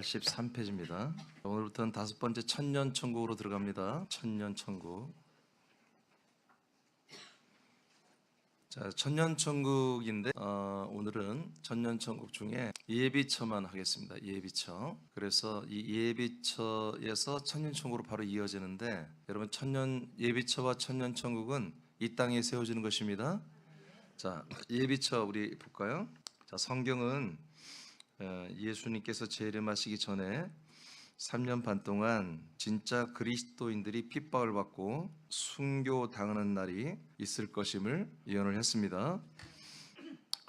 83페이지입니다. 오늘부터는 5번째 천년천국으로 들어갑니다. 천년천국. 자, 천년천국인데 오늘은 천년천국 중에 예비처만 하겠습니다. 예비처. 그래서 이 예비처에서 천년천국으로 바로 이어지는데, 여러분, 예비처와 천년천국은 이 땅에 세워지는 것입니다. 자, 예비처 우리 볼까요? 자, 성경은 예수님께서 재림하시기 전에 3년 반 동안 진짜 그리스도인들이 핍박을 받고 순교당하는 날이 있을 것임을 예언을 했습니다.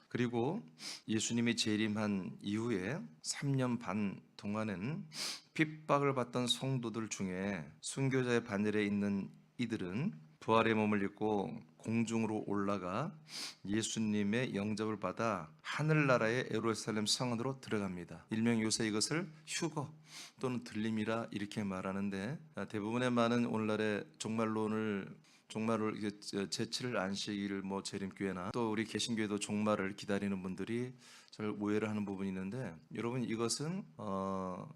그리고 예수님이 재림한 이후에 3년 반 동안은 핍박을 받던 성도들 중에 순교자의 반열에 있는 이들은 부활의 몸을 입고 공중으로 올라가 예수님의 영접을 받아 하늘나라의 예루살렘 성 안으로 들어갑니다. 일명 요새 이것을 휴거 또는 들림이라 이렇게 말하는데, 대부분의 많은 오늘날의 종말론을 제7일 안식일 재림교회나 또 우리 개신교회도 종말을 기다리는 분들이 잘 오해를 하는 부분이 있는데, 여러분, 이것은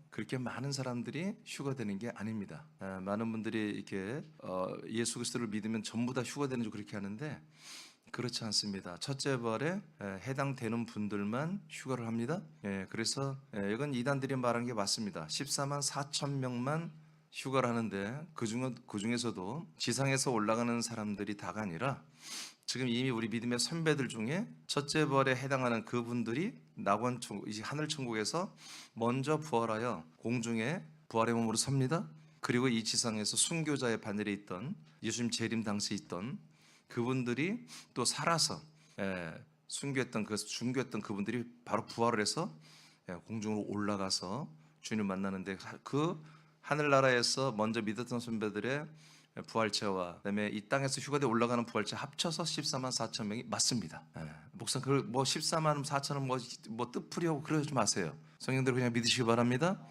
그렇게 많은 사람들이 휴거되는 게 아닙니다. 많은 분들이 이렇게 예수 그리스도를 믿으면 전부 다 휴거되는 줄 그렇게 하는데, 그렇지 않습니다. 첫째 부활에 해당되는 분들만 휴거를 합니다. 그래서 이건 이단들이 말하는 게 맞습니다. 14만 4천 명만 휴가를 하는데, 그 중에서도 지상에서 올라가는 사람들이 다가 아니라 지금 이미 우리 믿음의 선배들 중에 첫째 부활에 해당하는 그분들이 낙원천국, 이 하늘천국에서 먼저 부활하여 공중에 부활의 몸으로 섭니다. 그리고 이 지상에서 순교자의 반열에 있던, 예수님 재림 당시에 있던 그분들이 또 살아서 순교했던 그분들이 바로 부활을 해서 공중으로 올라가서 주님을 만나는데, 그 하늘나라에서 먼저 믿었던 선배들의 부활체와 그다음에 이 땅에서 휴가돼 올라가는 부활체 합쳐서 14만 4천 명이 맞습니다. 목사님, 그 14만 4천은 뜻풀이하고 그러지 마세요. 성령대로 그냥 믿으시기 바랍니다.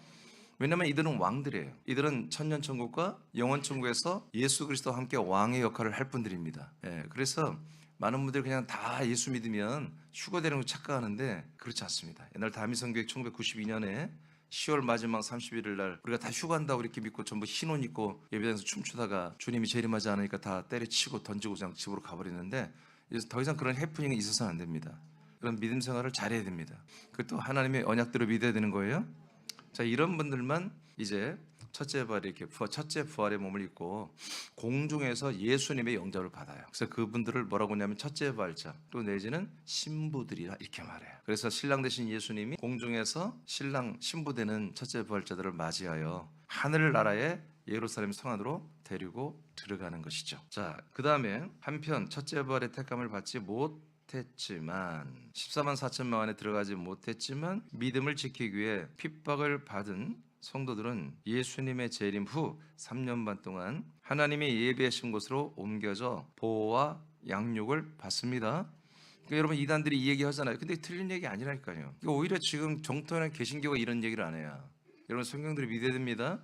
왜냐하면 이들은 왕들이에요. 이들은 천년천국과 영원천국에서 예수 그리스도와 함께 왕의 역할을 할 분들입니다. 그래서 많은 분들이 그냥 다 예수 믿으면 휴거되는 걸 착각하는데, 그렇지 않습니다. 옛날 다미성교회 1992년에 10월 마지막 31일 날 우리가 다 휴가한다고 이렇게 믿고 전부 흰 옷 입고 예배당에서 춤추다가 주님이 재림하지 않으니까 다 때려치고 던지고 그냥 집으로 가버리는데, 이제 더 이상 그런 해프닝이 있어서는 안 됩니다. 그런 믿음 생활을 잘해야 됩니다. 그것도 하나님의 언약대로 믿어야 되는 거예요. 자, 이런 분들만 이제 첫째 부활의 몸을 입고 공중에서 예수님의 영접을 받아요. 그래서 그분들을 뭐라고 하냐면 첫째 부활자, 또 내지는 신부들이라 이렇게 말해요. 그래서 신랑 되신 예수님이 공중에서 신부 되는 첫째 부활자들을 맞이하여 하늘나라의 예루살렘 성 안으로 데리고 들어가는 것이죠. 자, 그 다음에 한편 첫째 부활의 택감을 받지 못했지만 14만 4천 명 안에 들어가지 못했지만 믿음을 지키기 위해 핍박을 받은 성도들은 예수님의 재림 후 3년 반 동안 하나님이 예비하신 곳으로 옮겨져 보호와 양육을 받습니다. 그러니까 여러분, 이단들이 이 얘기 하잖아요. 근데 틀린 얘기 아니라니까요. 그러니까 오히려 지금 정통한 개신교가 이런 얘기를 안 해요. 여러분, 성경들이 믿어야 됩니다.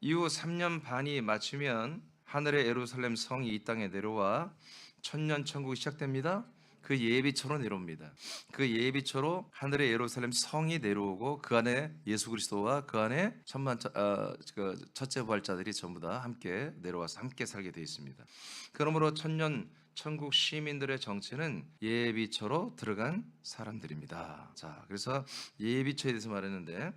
이후 3년 반이 마치면 하늘의 예루살렘 성이 이 땅에 내려와 천년천국이 시작됩니다. 그 예비처로 내려옵니다. 그 예비처로 하늘의 예루살렘 성이 내려오고 그 안에 예수 그리스도와 그 안에 첫째 부활자들이 전부 다 함께 내려와서 함께 살게 되어 있습니다. 그러므로 천년천국 시민들의 정체는 예비처로 들어간 사람들입니다. 자, 그래서 예비처에 대해서 말했는데,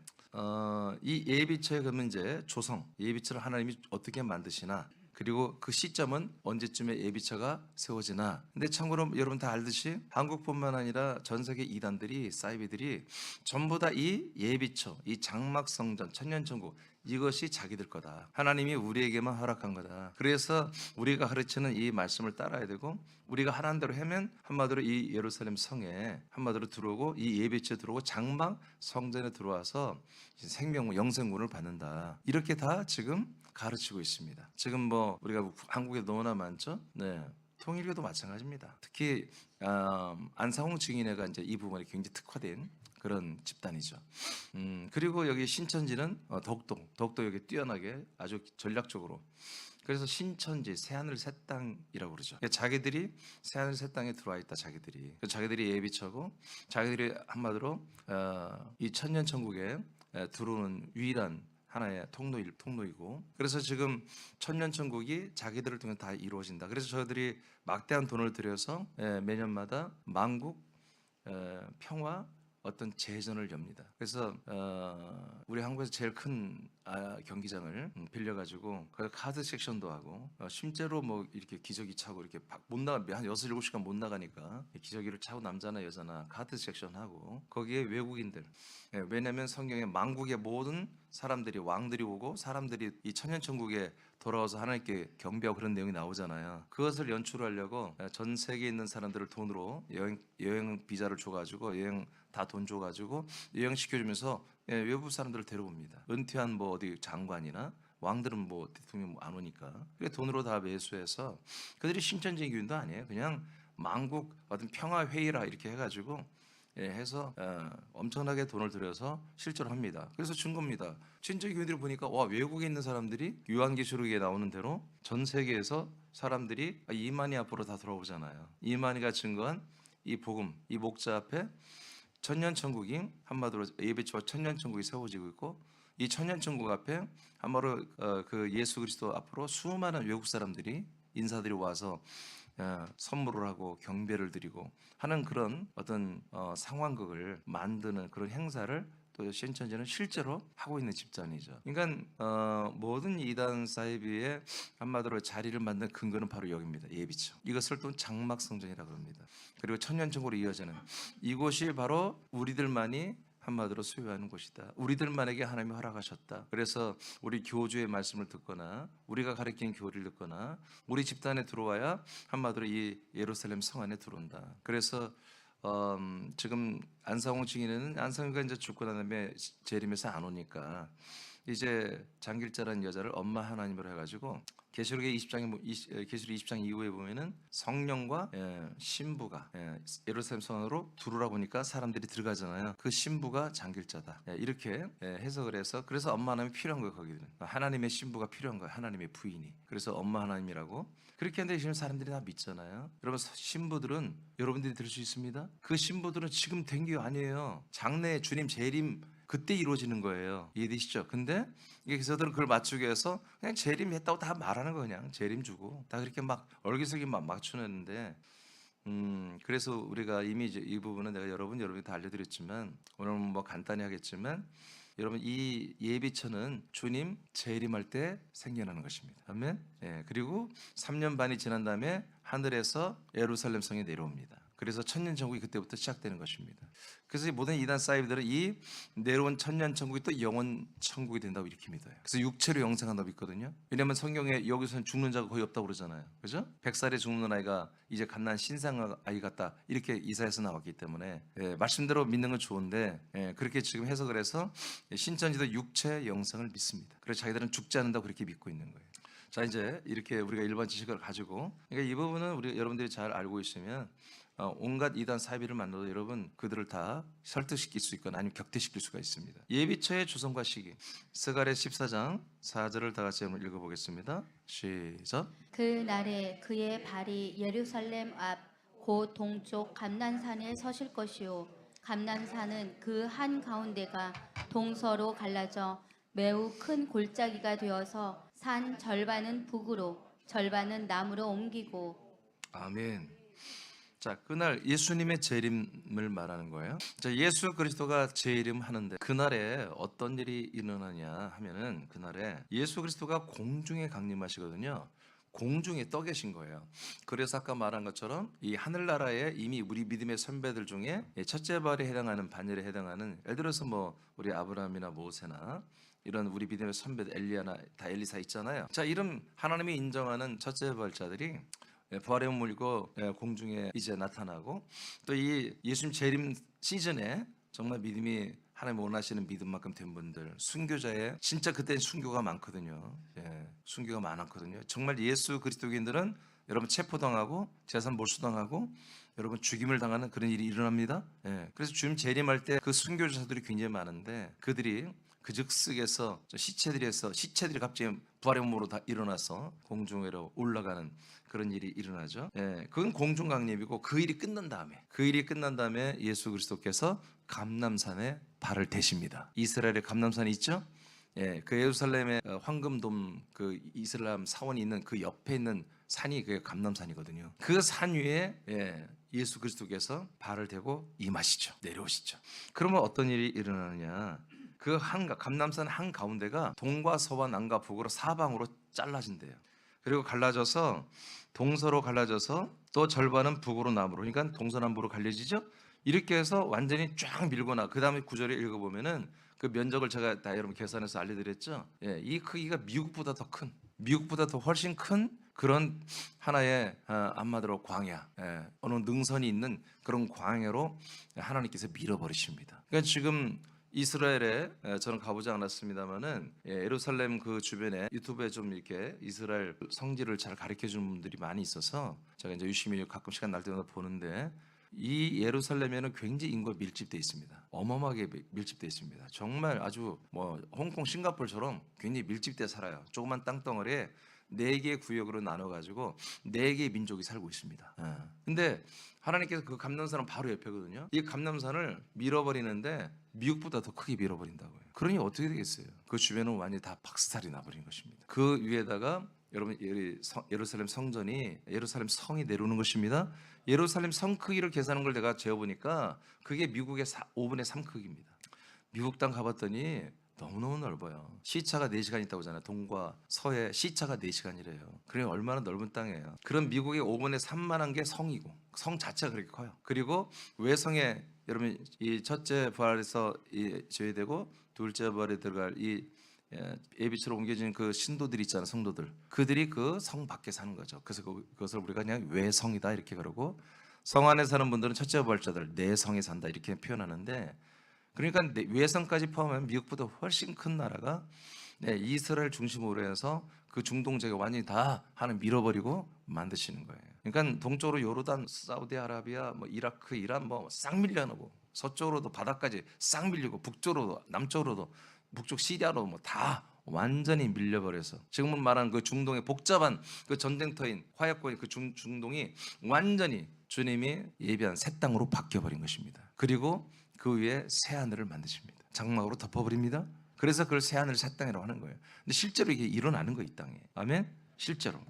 이 예비처의 그 문제, 조성, 예비처를 하나님이 어떻게 만드시나, 그리고 그 시점은 언제쯤에 예비처가 세워지나. 근데 참고로 여러분 다 알듯이 한국뿐만 아니라 전 세계 이단들이, 사이비들이 전부 다 이 예비처, 이 장막성전, 천년천국, 이것이 자기들 거다. 하나님이 우리에게만 허락한 거다. 그래서 우리가 가르치는 이 말씀을 따라야 되고, 우리가 하라는 대로 하면 한마디로 이 예루살렘 성에 한마디로 들어오고, 이 예비처에 들어오고 장막 성전에 들어와서 영생군을 받는다. 이렇게 다 지금 가르치고 있습니다. 지금 우리가 한국에 너무나 많죠. 네, 통일교도 마찬가지입니다. 특히 안상홍 증인회가 이제 이 부분에 굉장히 특화된 그런 집단이죠. 그리고 여기 신천지는 더욱더 여기 뛰어나게 아주 전략적으로, 그래서 신천지, 새하늘 새 땅이라고 그러죠. 그러니까 자기들이 새하늘 새 땅에 들어와 있다. 자기들이 예비처고, 자기들이 한마디로 이 천년천국에 들어오는 유일한 하나의 통로이고, 그래서 지금 천년천국이 자기들을 통해 다 이루어진다. 그래서 저희들이 막대한 돈을 들여서 매년마다 만국 평화 어떤 재전을 엽니다. 그래서 우리 한국에서 제일 큰 경기장을 빌려가지고 카드 섹션도 하고, 실제로 뭐 이렇게 기저귀 차고 이렇게 못 나가, 한 6-7시간 못 나가니까 기저귀를 차고 남자나 여자나 카드 섹션 하고, 거기에 외국인들, 왜냐하면 성경에 만국의 모든 사람들이, 왕들이 오고 사람들이 이 천년천국에 돌아와서 하나님께 경배하고 그런 내용이 나오잖아요. 그것을 연출하려고 전 세계에 있는 사람들을 돈으로 여행 비자를 줘가지고, 여행 다 돈 줘가지고 여행 시켜주면서 외부 사람들을 데려옵니다. 은퇴한 뭐 어디 장관이나 왕들은 뭐 대통령 안 오니까, 그래 돈으로 다 매수해서, 그들이 신천지 교인도 아니에요. 그냥 만국 어떤 평화 회의라 이렇게 해가지고 해서 엄청나게 돈을 들여서 실제로 합니다. 그래서 준 겁니다. 신천지 교인들이 보니까 와, 외국에 있는 사람들이 요한계시록에 나오는 대로 전 세계에서 사람들이 이만희 앞으로 다 돌아오잖아요. 이만희가 증거한 이 복음, 이 목자 앞에 천년천국이, 한마디로 예배처와 천년천국이 세워지고 있고, 이 천년천국 앞에 한마디로 그 예수 그리스도 앞으로 수많은 외국 사람들이, 인사들이 와서 선물을 하고 경배를 드리고 하는 그런 어떤 상황극을 만드는 그런 행사를 또 신천지는 실제로 하고 있는 집단이죠. 그러니까 모든 이단 사이비의 한마디로 자리를 만든 근거는 바로 여기입니다. 예비처. 이것을 또 장막성전이라고 합니다. 그리고 천년천국으로 이어지는 이곳이 바로 우리들만이 한마디로 소유하는 곳이다. 우리들만에게 하나님이 허락하셨다. 그래서 우리 교주의 말씀을 듣거나 우리가 가르치는 교리를 듣거나 우리 집단에 들어와야 한마디로 이 예루살렘 성 안에 들어온다. 그래서 지금 안상홍 증인은, 안상홍이가 이제 죽고 난 다음에 재림에서 안 오니까 이제 장길자라는 여자를 엄마 하나님으로 해가지고, 계시록의 20장 이후에 보면은 성령과 신부가 예루살렘 성으로 들어오라 보니까 사람들이 들어가잖아요. 그 신부가 장길자다, 이렇게 해석을 해서, 그래서 엄마 하나님이 필요한 거예요. 거기는 하나님의 신부가 필요한 거예요. 하나님의 부인이. 그래서 엄마 하나님이라고 그렇게 하는데 지금 사람들이 다 믿잖아요. 여러분, 신부들은 여러분들이 들 수 있습니다. 그 신부들은 지금 된 게 아니에요. 장래 주님 재림 그때 이루어지는 거예요. 이해되시죠? 근데 이게 기사들은 그걸 맞추기 위해서 그냥 재림했다고 다 말하는 거, 그냥 재림 주고 다 그렇게 막 얼기설기 막 맞추는데, 그래서 우리가 이미 이제 이 부분은 내가 여러분이 다 알려드렸지만, 오늘은 뭐 간단히 하겠지만, 여러분 이 예비처는 주님 재림할 때 생겨나는 것입니다. 아멘. 그리고 3년 반이 지난 다음에 하늘에서 예루살렘 성에 내려옵니다. 그래서 천년천국이 그때부터 시작되는 것입니다. 그래서 모든 이단 사이비들은 이 내려온 천년천국이 또 영원천국이 된다고 이렇게 믿어요. 그래서 육체로 영생한다고 믿거든요. 왜냐하면 성경에 여기서는 죽는 자가 거의 없다고 그러잖아요. 그죠? 100살에 죽는 아이가 이제 갓난 신생 아이 같다, 이렇게 이사야서 나왔기 때문에 말씀대로 믿는 건 좋은데, 그렇게 지금 해석을 해서 신천지도 육체 영생을 믿습니다. 그래서 자기들은 죽지 않는다고 그렇게 믿고 있는 거예요. 자, 이제 이렇게 우리가 일반 지식을 가지고, 그러니까 이 부분은 우리 여러분들이 잘 알고 있으면 온갖 이단 사이비를 만나도 여러분 그들을 다 설득시킬 수 있거나 아니면 격퇴시킬 수가 있습니다. 예비처의 조성과 시기, 스가랴 14장 4절을 다 같이 한번 읽어보겠습니다. 시작. 그 날에 그의 발이 예루살렘 앞 곧 동쪽 감난산에 서실 것이요, 감난산은 그 한 가운데가 동서로 갈라져 매우 큰 골짜기가 되어서 산 절반은 북으로 절반은 남으로 옮기고. 아멘. 자, 그날 예수님의 재림을 말하는 거예요. 자, 예수 그리스도가 재림하는데 그날에 어떤 일이 일어나냐 하면은, 그날에 예수 그리스도가 공중에 강림하시거든요. 공중에 떠 계신 거예요. 그래서 아까 말한 것처럼 이 하늘나라에 이미 우리 믿음의 선배들 중에 첫째 발에 해당하는, 반열에 해당하는, 예를 들어서 뭐 우리 아브라함이나 모세나 이런 우리 믿음의 선배들, 엘리야나 다 엘리사 있잖아요. 자, 이런 하나님이 인정하는 첫째 발자들이 부활의 몸을 입고 공중에 이제 나타나고, 또 이 예수님 재림 시즌에 정말 믿음이 하나님 원하시는 믿음만큼 된 분들, 순교자의 진짜 그때는 순교가 많거든요. 순교가 많았거든요. 정말 예수 그리스도인들은 여러분 체포당하고 재산 몰수당하고 여러분 죽임을 당하는 그런 일이 일어납니다. 그래서 주님 재림할 때 그 순교자들이 굉장히 많은데, 그들이 그 즉석에서 시체들이 갑자기 부활의 몸으로 다 일어나서 공중으로 올라가는 그런 일이 일어나죠. 예, 그건 공중 강림이고 그 일이 끝난 다음에 예수 그리스도께서 감람산에 발을 대십니다. 이스라엘의 감람산이 있죠. 예, 그 예루살렘의 황금돔 그 이슬람 사원이 있는 그 옆에 있는 산이 그 감람산이거든요. 그 산 위에 예수 그리스도께서 발을 대고 임하시죠. 내려오시죠. 그러면 어떤 일이 일어나느냐? 그 감람산 한 가운데가 동과 서와 남과 북으로 사방으로 잘라진대요. 그리고 갈라져서 동서로 갈라져서 또 절반은 북으로 남으로, 그러니까 동서남북으로 갈려지죠. 이렇게 해서 완전히 쫙 밀거나 그 다음에 구절을 읽어보면은 그 면적을 제가 다 여러분 계산해서 알려드렸죠. 예, 이 크기가 미국보다 더 훨씬 큰 그런 하나의 한마디로 광야, 어느 능선이 있는 그런 광야로 하나님께서 밀어버리십니다. 그러니까 지금 이스라엘에 저는 가보지 않았습니다만은 예루살렘 그 주변에 유튜브에 좀 이렇게 이스라엘 성지를 잘 가르쳐 주는 분들이 많이 있어서 제가 이제 유심히 가끔 시간 날 때마다 보는데 이 예루살렘에는 굉장히 인구가 밀집되어 있습니다. 어마어마하게 밀집되어 있습니다. 정말 아주 뭐 홍콩, 싱가포르처럼 굉장히 밀집되어 살아요. 조그만 땅덩어리에 4개의 구역으로 나눠가지고 4개의 민족이 살고 있습니다. 근데 하나님께서 그 감람산은 바로 옆에거든요. 이 감람산을 밀어버리는데 미국보다 더 크게 밀어버린다고요. 그러니 어떻게 되겠어요? 그 주변은 완전히 다 박살이 나버린 것입니다. 그 위에다가 여러분 예루살렘 성전이 예루살렘 성이 내려오는 것입니다. 예루살렘 성 크기를 계산한 걸 내가 재어보니까 그게 미국의 5분의 3 크기입니다. 미국 땅 가봤더니 너무너무 넓어요. 시차가 4시간 있다고 하잖아요. 동과 서해 시차가 4시간이래요. 그러니 얼마나 넓은 땅이에요. 그럼 미국의 5분의 3만한 게 성이고 성 자체가 그렇게 커요. 그리고 외성에 여러분 이 첫째 부활에서 제외되고 둘째 부활에 들어갈 이 예비처럼 옮겨진 그 신도들 있잖아요. 성도들. 그들이 그 성 밖에 사는 거죠. 그래서 그것을 우리가 그냥 외성이다 이렇게 그러고 성 안에 사는 분들은 첫째 부활자들 내성에 산다 이렇게 표현하는데 그러니까 외성까지 포함하면 미국보다 훨씬 큰 나라가 이스라엘 중심으로 해서 그 중동 지역에 완전히 다 하나 밀어버리고 만드시는 거예요. 그러니까 동쪽으로 요르단, 사우디아라비아, 뭐 이라크, 이란 뭐 싹 밀려나고 서쪽으로도 바다까지 싹 밀리고 북쪽으로도 남쪽으로도 북쪽 시리아로 뭐 다 완전히 밀려버려서 지금은 말하는 그 중동의 복잡한 그 전쟁터인 화약고의 그 중동이 완전히 주님이 예비한 새 땅으로 바뀌어버린 것입니다. 그리고 그 위에 새 하늘을 만드십니다. 장막으로 덮어버립니다. 그래서 그걸 새 하늘 새 땅이라고 하는 거예요. 근데 실제로 이게 일어나는 거예요, 이 땅에. 아멘. 실제로.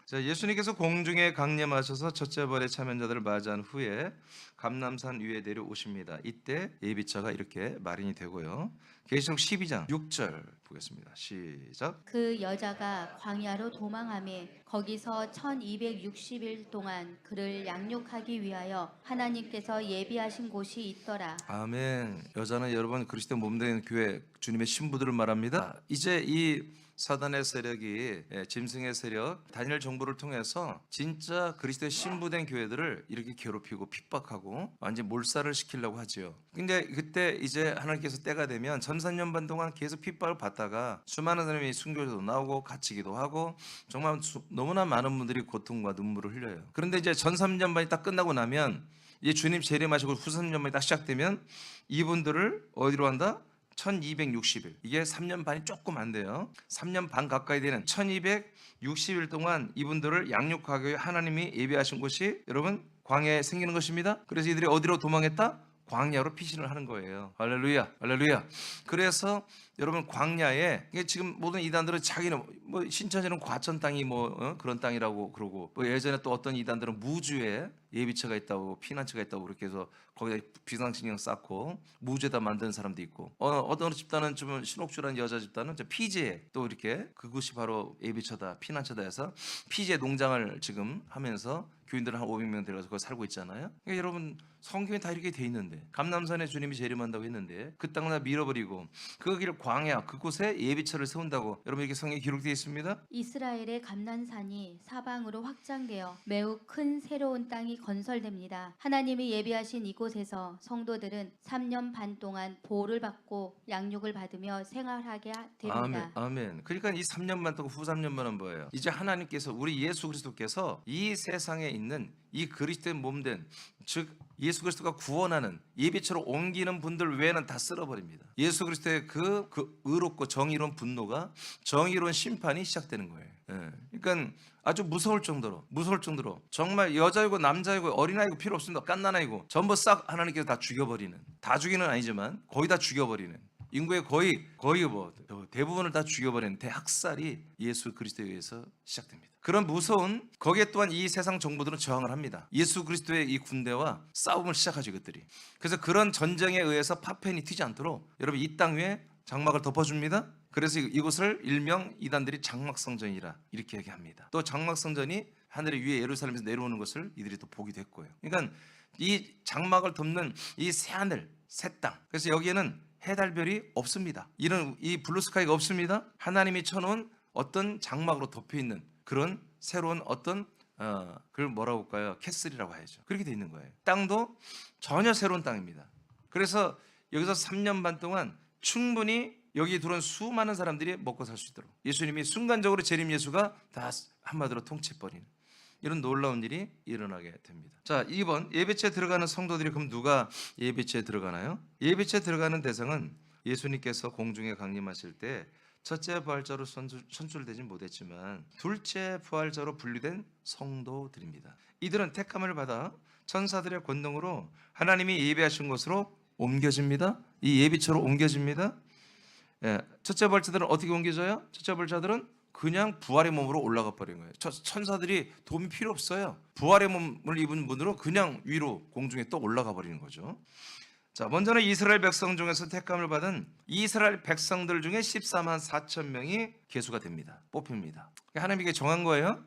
자, 예수님께서 공중에 강림하셔서 첫째 부활의 참여자들을 맞이한 후에 감람산 위에 내려오십니다. 이때 예비처가 이렇게 마련이 되고요. 계시록 12장 6절 보겠습니다. 시작. 그 여자가 광야로 도망하며 거기서 1260일 동안 그를 양육하기 위하여 하나님께서 예비하신 곳이 있더라. 아멘. 여자는 여러분 그리스도 몸된 교회 주님의 신부들을 말합니다. 이제 이 사단의 세력이 짐승의 세력 다니엘 정부를 통해서 진짜 그리스도의 신부된 교회들을 이렇게 괴롭히고 핍박하고 완전 몰살을 시키려고 하지요. 근데 그때 이제 하나님께서 때가 되면 전 3년 반 동안 계속 핍박을 받다가 수많은 사람이 순교도 나오고 갇히기도 하고 정말 너무나 많은 분들이 고통과 눈물을 흘려요. 그런데 이제 전 3년 반이 딱 끝나고 나면 이제 주님 재림하시고 후 3년 반이 딱 시작되면 이분들을 어디로 한다? 1260일. 이게 3년 반이 조금 안 돼요. 3년 반 가까이 되는 1260일 동안 이분들을 양육하기 위해 하나님이 예비하신 곳이 여러분 광야에 생기는 것입니다. 그래서 이들이 어디로 도망했다? 광야로 피신을 하는 거예요. 할렐루야, 할렐루야. 그래서 여러분 광야에 지금 모든 이단들은 자기는 뭐 신천지는 과천 땅이 그런 땅이라고 그러고 뭐 예전에 또 어떤 이단들은 무주에 예비처가 있다고 피난처가 있다고 그렇게 해서 거기다 비상식량 쌓고 무주에다 만드는 사람도 있고 어떤 집단은 좀 신옥주라는 여자 집단은 피지에 또 이렇게 그곳이 바로 예비처다 피난처다 해서 피지에 농장을 지금 하면서 교인들 한 500명 데려가서 거기 살고 있잖아요. 그러니까 여러분 성경에 다 이렇게 돼 있는데 감람산에 주님이 재림한다고 했는데 그 땅을 다 밀어버리고 그 길 광야 그곳에 예비처를 세운다고 여러분 이렇게 성경에 기록되어 있습니다. 이스라엘의 감난산이 사방으로 확장되어 매우 큰 새로운 땅이 건설됩니다. 하나님이 예비하신 이곳에서 성도들은 3년 반 동안 보호를 받고 양육을 받으며 생활하게 됩니다. 아멘. 그러니까 이 3년 반 동안 후 3년 반은 뭐예요? 이제 하나님께서 우리 예수 그리스도께서 이 세상에 있는 이 그리스도의 몸된 즉 예수 그리스도가 구원하는 예비처로 옮기는 분들 외에는 다 쓸어버립니다. 예수 그리스도의 그 의롭고 정의로운 분노가 정의로운 심판이 시작되는 거예요. 그러니까 아주 무서울 정도로 정말 여자이고 남자이고 어린아이고 필요 없습니다. 갓난아이고 전부 싹 하나님께서 다 죽여버리는, 다 죽이는 아니지만 거의 다 죽여버리는, 인구의 거의 뭐 대부분을 다 죽여버리는 대학살이 예수 그리스도에 의해서 시작됩니다. 그런 무서운, 거기에 또한 이 세상 정부들은 저항을 합니다. 예수 그리스도의 이 군대와 싸움을 시작하죠, 이것들이. 그래서 그런 전쟁에 의해서 파편이 튀지 않도록 여러분 이 땅 위에 장막을 덮어줍니다. 그래서 이곳을 일명 이단들이 장막성전이라 이렇게 얘기합니다. 또 장막성전이 하늘의 위에 예루살렘에서 내려오는 것을 이들이 또 보기도 했고요. 그러니까 이 장막을 덮는 이 새하늘, 새 땅. 그래서 여기에는 해달별이 없습니다. 이런 이 블루스카이가 없습니다. 하나님이 쳐놓은 어떤 장막으로 덮여 있는 그런 새로운 어떤 그걸 뭐라고 할까요? 캐슬이라고 해야죠. 그렇게 돼 있는 거예요. 땅도 전혀 새로운 땅입니다. 그래서 여기서 3년 반 동안 충분히 여기 들어온 수많은 사람들이 먹고 살 수 있도록 예수님이 순간적으로 재림 예수가 다 한마디로 통치해버리는 이런 놀라운 일이 일어나게 됩니다. 자, 2번 예배처에 들어가는 성도들이 그럼 누가 예배처에 들어가나요? 예배처에 들어가는 대상은 예수님께서 공중에 강림하실 때 첫째 부활자로 선출되진 못했지만 둘째 부활자로 분류된 성도들입니다. 이들은 택함을 받아 천사들의 권능으로 하나님이 예배하신 곳으로 옮겨집니다. 이 예비처로 옮겨집니다. 첫째 부활자들은 어떻게 옮겨져요? 첫째 부활자들은 그냥 부활의 몸으로 올라가 버린 거예요. 천사들이 도움이 필요 없어요. 부활의 몸을 입은 분으로 그냥 위로 공중에 또 올라가 버리는 거죠. 자, 먼저는 이스라엘 백성 중에서 택함을 받은 이스라엘 백성들 중에 14만 4천 명이 계수가 됩니다. 뽑힙니다. 하나님이 이게 정한 거예요.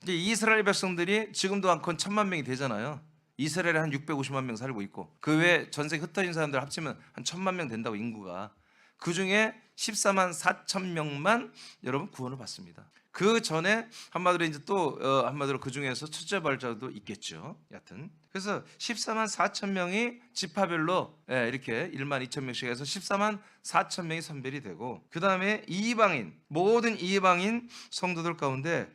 이제 이스라엘 백성들이 지금도 한건 1,000만 명이 되잖아요. 이스라엘에 한 650만 명 살고 있고 그 외에 전 세계 흩어진 사람들 합치면 한 1,000만 명 된다고 인구가. 그 중에 14만 4천 명만 여러분 구원을 받습니다. 그 전에 한마디로 이제 또 한마디로 그 중에서 첫째 발자도 있겠죠. 여하튼 그래서 14만 4천 명이 지파별로 이렇게 1만 2천 명씩 해서 14만 4천 명이 선별이 되고 그 다음에 모든 이방인 성도들 가운데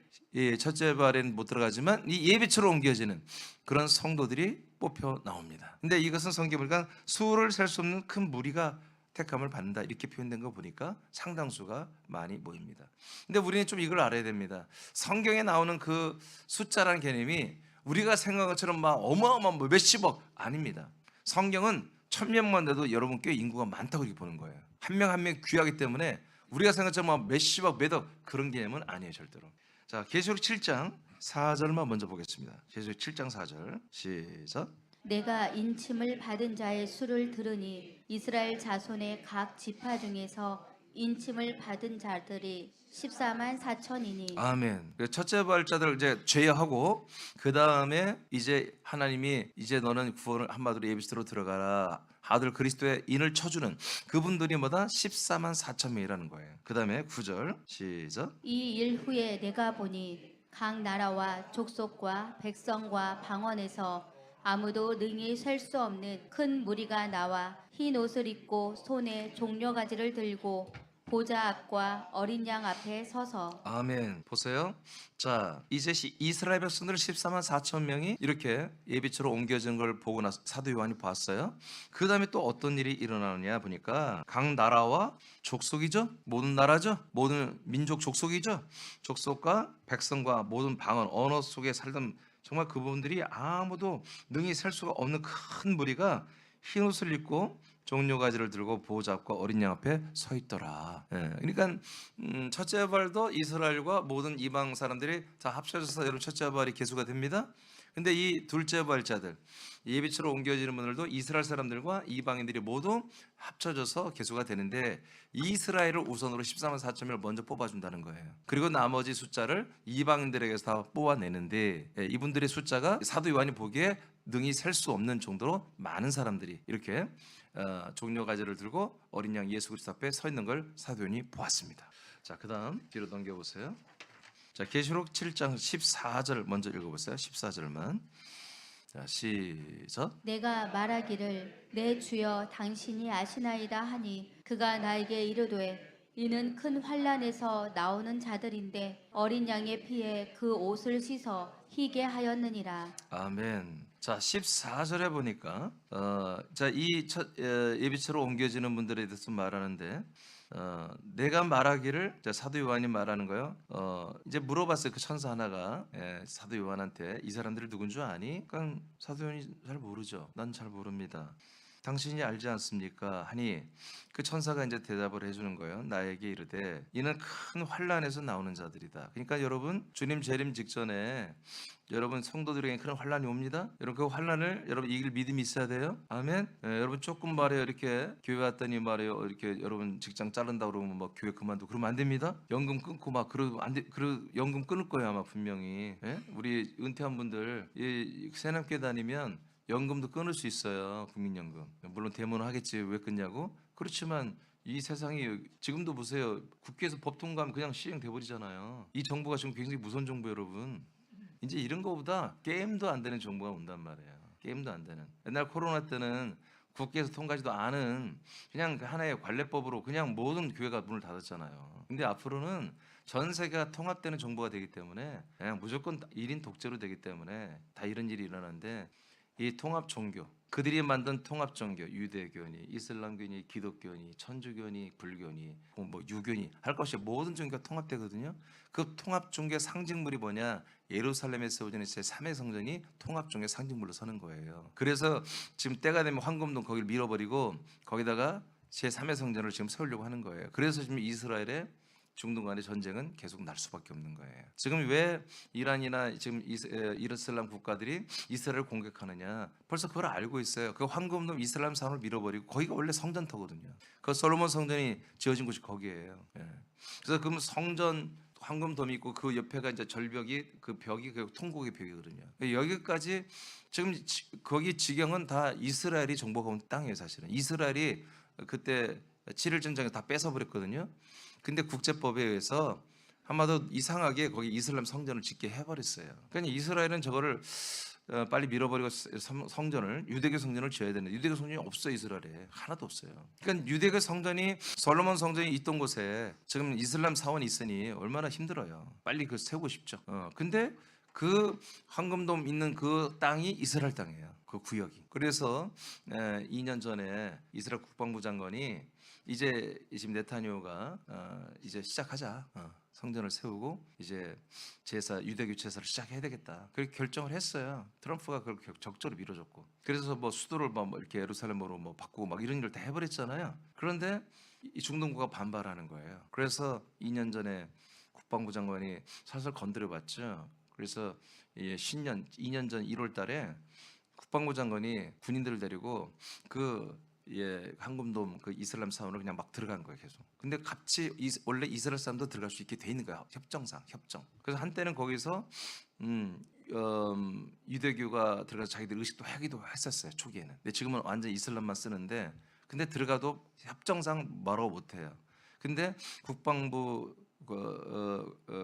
첫째 발에는 못 들어가지만 이 예비처로 옮겨지는 그런 성도들이 뽑혀 나옵니다. 근데 이것은 성경을 보니까 수를 셀 수 없는 큰 무리가 택함을 받는다 이렇게 표현된 거 보니까 상당수가 많이 모입니다. 근데 우리는 좀 이걸 알아야 됩니다. 성경에 나오는 그 숫자라는 개념이 우리가 생각한 것처럼 막 어마어마한 뭐 몇십억 아닙니다. 성경은 1,000명만 돼도 여러분 꽤 인구가 많다고 이렇게 보는 거예요. 한 명 한 명 귀하기 때문에 우리가 생각한 것처럼 몇십억 몇억 그런 개념은 아니에요, 절대로. 자, 계시록 7장 4절만 먼저 보겠습니다. 계시록 7장 4절 시작. 내가 인침을 받은 자의 수를 들으니 이스라엘 자손의 각 지파 중에서 인침을 받은 자들이 14만 4천이니. 아멘. 첫째 부활자들 이제 제어하고 그 다음에 이제 하나님이 이제 너는 구원을 한마디로 예비스로 들어가라. 아들 그리스도의 인을 쳐주는 그분들이 뭐다? 14만 4천 명이라는 거예요. 그 다음에 9절 시작. 이 일 후에 내가 보니 각 나라와 족속과 백성과 방언에서 아무도 능히 셀 수 없는 큰 무리가 나와 흰 옷을 입고 손에 종려가지를 들고 보좌 앞과 어린 양 앞에 서서. 아멘. 보세요. 자, 이제 이스라엘 백성들 14만 4천 명이 이렇게 예비처로 옮겨진 걸 보고 나서 사도 요한이 봤어요. 그 다음에 또 어떤 일이 일어나느냐 보니까 각 나라와 족속이죠. 모든 나라죠. 모든 민족 족속이죠. 족속과 백성과 모든 방언 언어 속에 살던 정말 그분들이 아무도 능히 셀 수가 없는 큰 무리가 흰 옷을 입고 종려가지를 들고 보호자 앞과 어린 양 앞에 서 있더라. 그러니까 첫째 부활도 이스라엘과 모든 이방 사람들이 다 합쳐져서 여러분 첫째 부활이 계수가 됩니다. 근데 이 둘째 부활자들 예비처로 옮겨지는 분들도 이스라엘 사람들과 이방인들이 모두 합쳐져서 계수가 되는데 이스라엘을 우선으로 14만 4천명을 먼저 뽑아준다는 거예요. 그리고 나머지 숫자를 이방인들에게서 다 뽑아내는데 이분들의 숫자가 사도 요한이 보기에 능히 셀 수 없는 정도로 많은 사람들이 이렇게 종려가지를 들고 어린 양 예수 그리스도 앞에 서 있는 걸 사도 요한이 보았습니다. 자, 그다음 뒤로 넘겨보세요. 자, 계시록 7장 14절 먼저 읽어보세요. 14절만. 자, 시작. 내가 말하기를 내 주여 당신이 아시나이다 하니 그가 나에게 이르되 이는 큰 환난에서 나오는 자들인데 어린 양의 피에 그 옷을 씻어 희게 하였느니라. 아멘. 자, 14절에 보니까 자, 이 예비처로 옮겨지는 분들에 대해서 말하는데 내가 말하기를, 자, 사도 요한이 말하는 거요. 이제 물어봤어요. 그 천사 하나가 사도 요한한테 이 사람들이 누군 줄 아니? 그러니까 사도 요한이 잘 모르죠. 난 잘 모릅니다. 당신이 알지 않습니까? 하니 그 천사가 이제 대답을 해주는 거예요. 나에게 이르되 이는 큰 환란에서 나오는 자들이다. 그러니까 여러분, 주님 재림 직전에 여러분 성도들에게 큰 환란이 옵니다. 여러분 그 환란을 여러분 이길 믿음이 있어야 돼요. 아멘. 여러분 조금 말해요. 이렇게 교회 왔더니 말해요. 이렇게 여러분 직장 자른다 그러면 막 교회 그만두고 그러면 안 됩니다. 연금 끊고 막 그러면 안 돼. 연금 끊을 거예요 아마 분명히. 우리 은퇴한 분들 이 새남교 다니면 연금도 끊을 수 있어요. 국민연금. 물론 대모는 하겠지. 왜 끊냐고. 그렇지만 이 세상이 지금도 보세요. 국회에서 법 통과하면 그냥 시행돼 버리잖아요. 이 정부가 지금 굉장히 무서운 정부 여러분. 이제 이런 거보다 게임도 안 되는 정부가 온단 말이에요. 게임도 안 되는. 옛날 코로나 때는 국회에서 통과하지도 않은 그냥 하나의 관례법으로 그냥 모든 교회가 문을 닫았잖아요. 근데 앞으로는 전 세계가 통합되는 정부가 되기 때문에 그냥 무조건 1인 독재로 되기 때문에 다 이런 일이 일어나는데, 이 통합 종교, 그들이 만든 통합 종교, 유대교니, 이슬람교니, 기독교니, 천주교니, 불교니, 뭐 유교니 할 것이 모든 종교가 통합되거든요. 그 통합 종교의 상징물이 뭐냐? 예루살렘에 세워지는 제3의 성전이 통합 종교의 상징물로 서는 거예요. 그래서 지금 때가 되면 황금동 거기를 밀어버리고 거기다가 제3의 성전을 지금 세우려고 하는 거예요. 그래서 지금 이스라엘의 중동 간의 전쟁은 계속 날 수밖에 없는 거예요. 지금 왜 이란이나 지금 이슬람 국가들이 이스라엘을 공격하느냐? 벌써 그걸 알고 있어요. 그 황금돔 이슬람 산을 밀어버리고 거기가 원래 성전터거든요. 그 솔로몬 성전이 지어진 곳이 거기예요. 그래서 그 성전 황금돔이 있고 그 옆에가 이제 절벽이 그 벽이 그 통곡의 벽이거든요. 여기까지 지금 거기 지경은 다 이스라엘이 정복해 온 땅이에요. 사실은 이스라엘이 그때 7일 전쟁에 다 뺏어버렸거든요. 근데 국제법에 의해서 한마디로 이상하게 거기 이슬람 성전을 짓게 해버렸어요. 그러니까 이스라엘은 저거를 빨리 밀어버리고 성전을, 유대교 성전을 지어야 되는데 유대교 성전이 없어요. 이스라엘에 하나도 없어요. 그러니까 유대교 성전이, 솔로몬 성전이 있던 곳에 지금 이슬람 사원이 있으니 얼마나 힘들어요. 빨리 그 세우고 싶죠. 근데 그 황금돔 있는 그 땅이 이스라엘 땅이에요. 그 구역이. 그래서 2년 전에 이스라엘 국방부 장관이 이제 지금 네타냐후가 이제 시작하자. 성전을 세우고 이제 제사, 유대교 제사를 시작해야 되겠다. 그렇게 결정을 했어요. 트럼프가 그걸 적절히 밀어줬고. 그래서 뭐 수도를 뭐 이렇게 예루살렘으로 뭐 바꾸고 막 이런 일을 다 해버렸잖아요. 그런데 이 중동국가 반발하는 거예요. 그래서 2년 전에 국방부 장관이 살살 건드려봤죠. 그래서 신년 2년 전 1월달에 국방부 장관이 군인들을 데리고 황금돔 그 이슬람 사원을 그냥 막 들어간 거예요. 계속. 근데 같이 원래 이스라엘 사람도 들어갈 수 있게 돼 있는 거야. 협정. 그래서 한때는 거기서 유대교가 들어가서 자기들 의식도 하기도 했었어요. 초기에는. 근데 지금은 완전 이슬람만 쓰는데, 근데 들어가도 협정상 뭐라고 못해요. 근데 국방부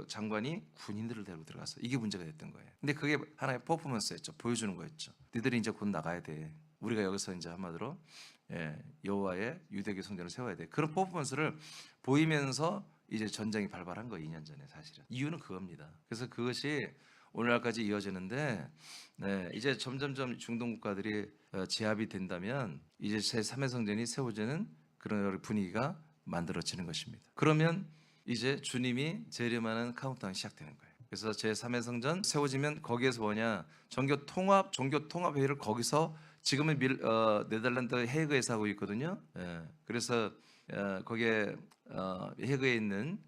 장관이 군인들을 데리고 들어갔어. 이게 문제가 됐던 거예요. 근데 그게 하나의 퍼포먼스였죠. 보여주는 거였죠. 니들이 이제 곧 나가야 돼. 우리가 여기서 이제 한마디로 여호와의 유대교 성전을 세워야 돼. 그런 퍼포먼스를 보이면서 이제 전쟁이 발발한 거예요. 2년 전에 사실은. 이유는 그겁니다. 그래서 그것이 오늘날까지 이어지는데, 이제 점점점 중동 국가들이 제압이 된다면 이제 제3의 성전이 세워지는 그런 분위기가 만들어지는 것입니다. 그러면 이제 주님이 재림하는 카운트다운이 시작되는 거예요. 그래서 제3의 성전 세워지면 거기에서 뭐냐? 종교 통합 회의를 거기서 지금은 네덜란드 헤이그에서 하고 있거든요. 그래서 거기에 헤이그에 있는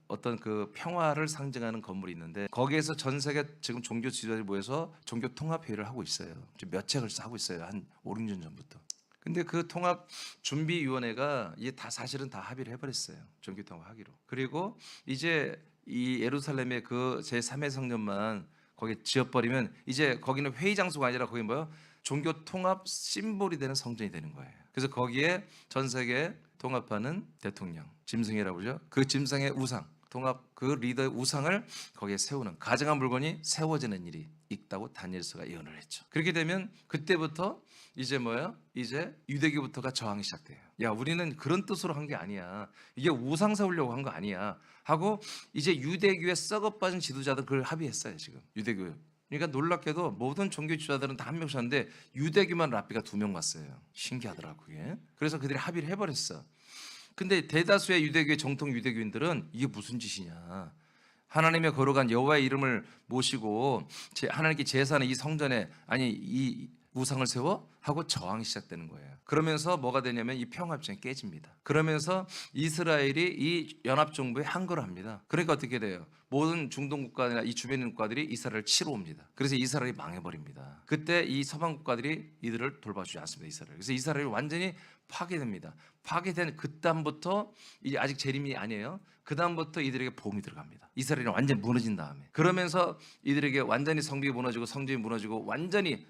어떤 그 평화를 상징하는 건물이 있는데, 거기에서 전 세계 지금 종교 지도자들이 모여서 종교 통합 회의를 하고 있어요. 지금 몇 책을 하고 있어요. 한 5, 6년 전부터. 근데 그 통합 준비위원회가 이게 다 사실은 다 합의를 해버렸어요. 종교 통합하기로. 그리고 이제 이 예루살렘의 그 제3의 성전만 거기 지어버리면 이제 거기는 회의 장소가 아니라 거기 뭐요? 종교 통합 심볼이 되는 성전이 되는 거예요. 그래서 거기에 전 세계 통합하는 대통령, 짐승이라고 그러죠. 그 짐승의 우상, 통합 그 리더의 우상을 거기에 세우는 가증한 물건이 세워지는 일이 있다고 다니엘서가 예언을 했죠. 그렇게 되면 그때부터 이제 뭐야? 이제 유대교부터가 저항이 시작돼요. 야, 우리는 그런 뜻으로 한 게 아니야. 이게 우상 세우려고 한 거 아니야. 하고 이제 유대교에 썩어 빠진 지도자들 그걸 합의했어요. 지금 유대교 그러니까 놀랍게도 모든 종교 지도자들은 다 한 명씩 왔는데 유대교만 랍비가 2명 왔어요. 신기하더라고요. 그게. 그래서 그들이 합의를 해버렸어. 근데 대다수의 유대교의 정통 유대교인들은 이게 무슨 짓이냐. 하나님의 거룩한 여호와의 이름을 모시고 하나님께 제사하는 이 성전에 아니 이 우상을 세워 하고 저항이 시작되는 거예요. 그러면서 뭐가 되냐면 이 평화협정이 깨집니다. 그러면서 이스라엘이 이 연합정부에 항거를 합니다. 그러니까 어떻게 돼요? 모든 중동 국가나 이 주변 국가들이 이스라엘을 치러 옵니다. 그래서 이스라엘이 망해버립니다. 그때 이 서방 국가들이 이들을 돌봐주지 않습니다. 이스라엘. 그래서 이스라엘이 완전히 파괴됩니다. 파괴된 그다음부터 이제 아직 재림이 아니에요. 그다음부터 이들에게 보험이 들어갑니다. 이스라엘이 완전히 무너진 다음에. 그러면서 이들에게 완전히 성벽이 무너지고 성전이 무너지고 완전히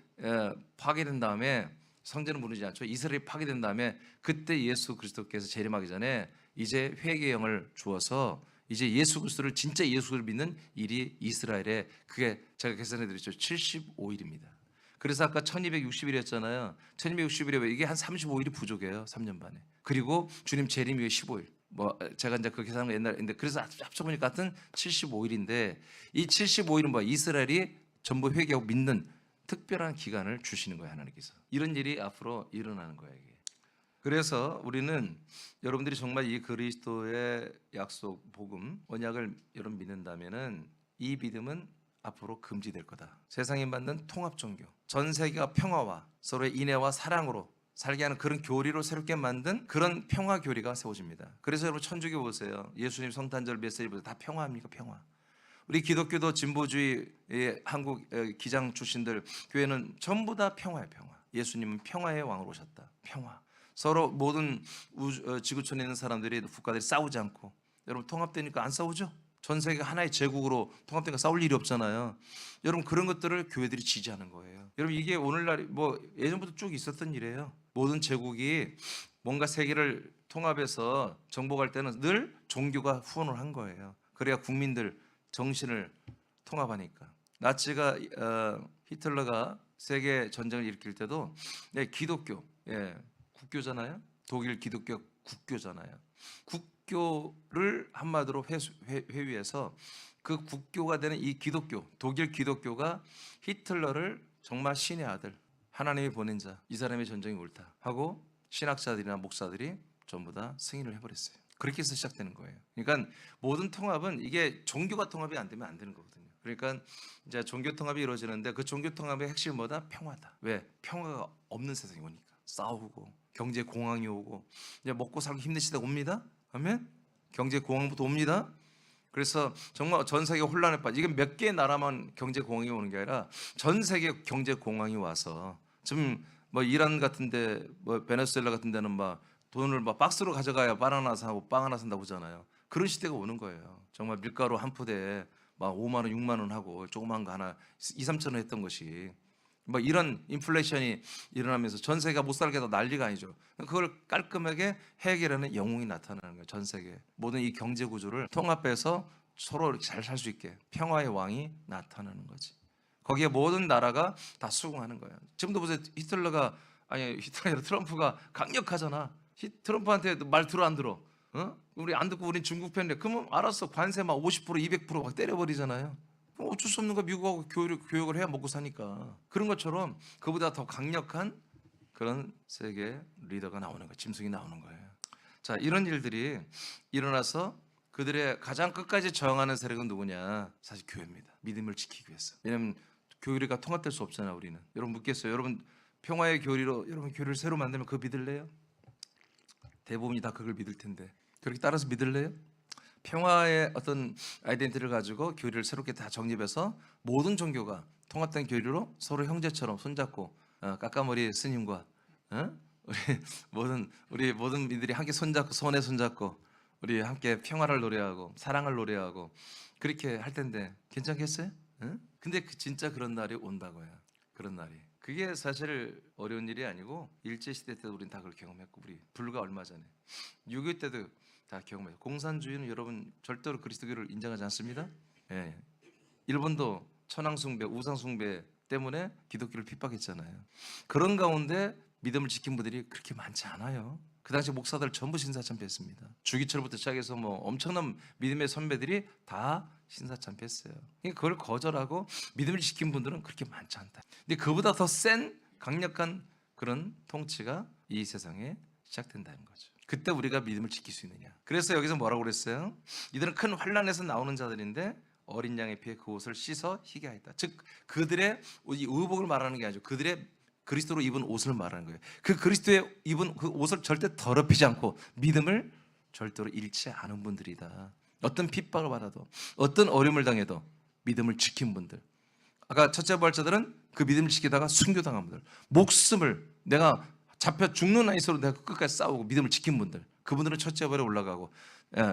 파괴된 다음에 성전은 무너지지 않죠. 이스라엘이 파괴된 다음에 그때 예수 그리스도께서 재림하기 전에 이제 회개의 영을 주어서 이제 예수 그리스도를 진짜 예수를 믿는 일이 이스라엘에 그게 제가 계산해 드렸죠. 75일입니다. 그래서 아까 1260일이었잖아요. 1260일에 이게 한 35일이 부족해요. 3년 반에. 그리고 주님 재림 이후에 15일. 뭐 제가 이제 그렇게 계산한 거 옛날인데 그래서 합쳐보니까 같은 75일인데 이 75일은 뭐 이스라엘이 전부 회개하고 믿는 특별한 기간을 주시는 거예요. 하나님께서. 이런 일이 앞으로 일어나는 거예요. 이게. 그래서 우리는 여러분들이 정말 이 그리스도의 약속 복음 언약을 여러분 믿는다면은 이 믿음은 앞으로 금지될 거다. 세상이 만든 통합 종교, 전 세계가 평화와 서로의 인애와 사랑으로 살게 하는 그런 교리로 새롭게 만든 그런 평화 교리가 세워집니다. 그래서 여러분 천주교 보세요. 예수님 성탄절 메시지 보세요. 다 평화입니까? 평화. 우리 기독교도 진보주의의 한국 기장 출신들 교회는 전부 다 평화예요. 평화. 예수님은 평화의 왕으로 오셨다. 평화. 서로 모든 지구촌에 있는 사람들이 국가들이 싸우지 않고 여러분 통합되니까 안 싸우죠? 전 세계가 하나의 제국으로 통합되니까 싸울 일이 없잖아요. 여러분 그런 것들을 교회들이 지지하는 거예요. 여러분 이게 오늘날 뭐 예전부터 쭉 있었던 일이에요. 모든 제국이 뭔가 세계를 통합해서 정복할 때는 늘 종교가 후원을 한 거예요. 그래야 국민들 정신을 통합하니까. 나치가 히틀러가 세계 전쟁을 일으킬 때도 기독교 국교잖아요. 독일 기독교 국교잖아요. 국교를 한마디로 회유해서 그 국교가 되는 이 기독교, 독일 기독교가 히틀러를 정말 신의 아들, 하나님이 보낸 자, 이 사람의 전쟁이 옳다 하고 신학자들이나 목사들이 전부 다 승인을 해버렸어요. 그렇게 해서 시작되는 거예요. 그러니까 모든 통합은 이게 종교가 통합이 안 되면 안 되는 거거든요. 그러니까 이제 종교 통합이 이루어지는데 그 종교 통합의 핵심은 뭐다? 평화다. 왜? 평화가 없는 세상이 오니까 싸우고 경제 공황이 오고 이제 먹고 살기 힘든 시대가 옵니다. 아멘. 경제 공황부터 옵니다. 그래서 정말 전 세계 혼란에 빠져. 이게 몇 개의 나라만 경제 공황이 오는 게 아니라 전 세계 경제 공황이 와서 지금 뭐 이란 같은데 뭐 베네수엘라 같은 데는 막 돈을 막 박스로 가져가야 바나나 사고 빵 하나 산다고 하잖아요. 그런 시대가 오는 거예요. 정말 밀가루 한 푸대에 막 5만 원, 6만 원 하고 조그만 거 하나 2, 3천 원 했던 것이 뭐 이런 인플레이션이 일어나면서 전 세계가 못 살게 더 난리가 아니죠. 그걸 깔끔하게 해결하는 영웅이 나타나는 거예요. 전 세계 모든 이 경제 구조를 통합해서 서로 잘 살 수 있게 평화의 왕이 나타나는 거지. 거기에 모든 나라가 다 수긍하는 거예요. 지금도 보세요. 히틀러가 아니 히틀러가 트럼프가 강력하잖아. 트럼프한테 말 들어 안 들어? 우리 안 듣고 우린 중국 편이래. 그러면 알았어. 관세 막 50%, 200%막 때려버리잖아요. 어쩔 수 없는 거. 미국하고 교역을 해야 먹고 사니까. 그런 것처럼 그보다 더 강력한 그런 세계 리더가 나오는 거예요. 짐승이 나오는 거예요. 자, 이런 일들이 일어나서 그들의 가장 끝까지 저항하는 세력은 누구냐? 사실 교회입니다. 믿음을 지키기 위해서. 왜냐하면 교리가 통합될 수 없잖아요. 우리는. 여러분 묻겠어요. 여러분 평화의 교리로 여러분 교리를 새로 만들면 그거 믿을래요? 대부분이 다 그걸 믿을 텐데 그렇게 따라서 믿을래요? 평화의 어떤 아이덴티티를 가지고 교리를 새롭게 다 정립해서 모든 종교가 통합된 교리로 서로 형제처럼 손잡고 까까머리 스님과 우리 모든 이들이 함께 손잡고 손에 손잡고 우리 함께 평화를 노래하고 사랑을 노래하고 그렇게 할 텐데 괜찮겠어요? 근데 진짜 그런 날이 온다고요. 그런 날이. 그게 사실 어려운 일이 아니고 일제시대 때도 우린 다 그걸 경험했고 우리 불과 얼마 전에 6.25 때도 다 경험했어요. 공산주의는 여러분 절대로 그리스도교를 인정하지 않습니다. 예. 일본도 천황숭배, 우상숭배 때문에 기독교를 핍박했잖아요. 그런 가운데 믿음을 지킨 분들이 그렇게 많지 않아요. 그 당시 목사들 전부 신사참배했습니다. 주기철부터 시작해서 뭐 엄청난 믿음의 선배들이 다 신사참배했어요. 그러니까 그걸 거절하고 믿음을 지킨 분들은 그렇게 많지 않다. 근데 그보다 더 센 강력한 그런 통치가 이 세상에 시작된다는 거죠. 그때 우리가 믿음을 지킬 수 있느냐. 그래서 여기서 뭐라고 그랬어요? 이들은 큰 환난에서 나오는 자들인데 어린 양의 피에 그 옷을 씻어 희게 하였다. 즉 그들의 이 의복을 말하는 게 아니죠. 그들의 그리스도로 입은 옷을 말하는 거예요. 그 그리스도의 입은 그 옷을 절대 더럽히지 않고 믿음을 절대로 잃지 않은 분들이다. 어떤 핍박을 받아도 어떤 어려움을 당해도 믿음을 지킨 분들. 아까 첫째 부활자들은 그 믿음을 지키다가 순교당한 분들, 목숨을 내가 잡혀 죽는 한이서로 내가 끝까지 싸우고 믿음을 지킨 분들, 그분들은 첫째 부활에 올라가고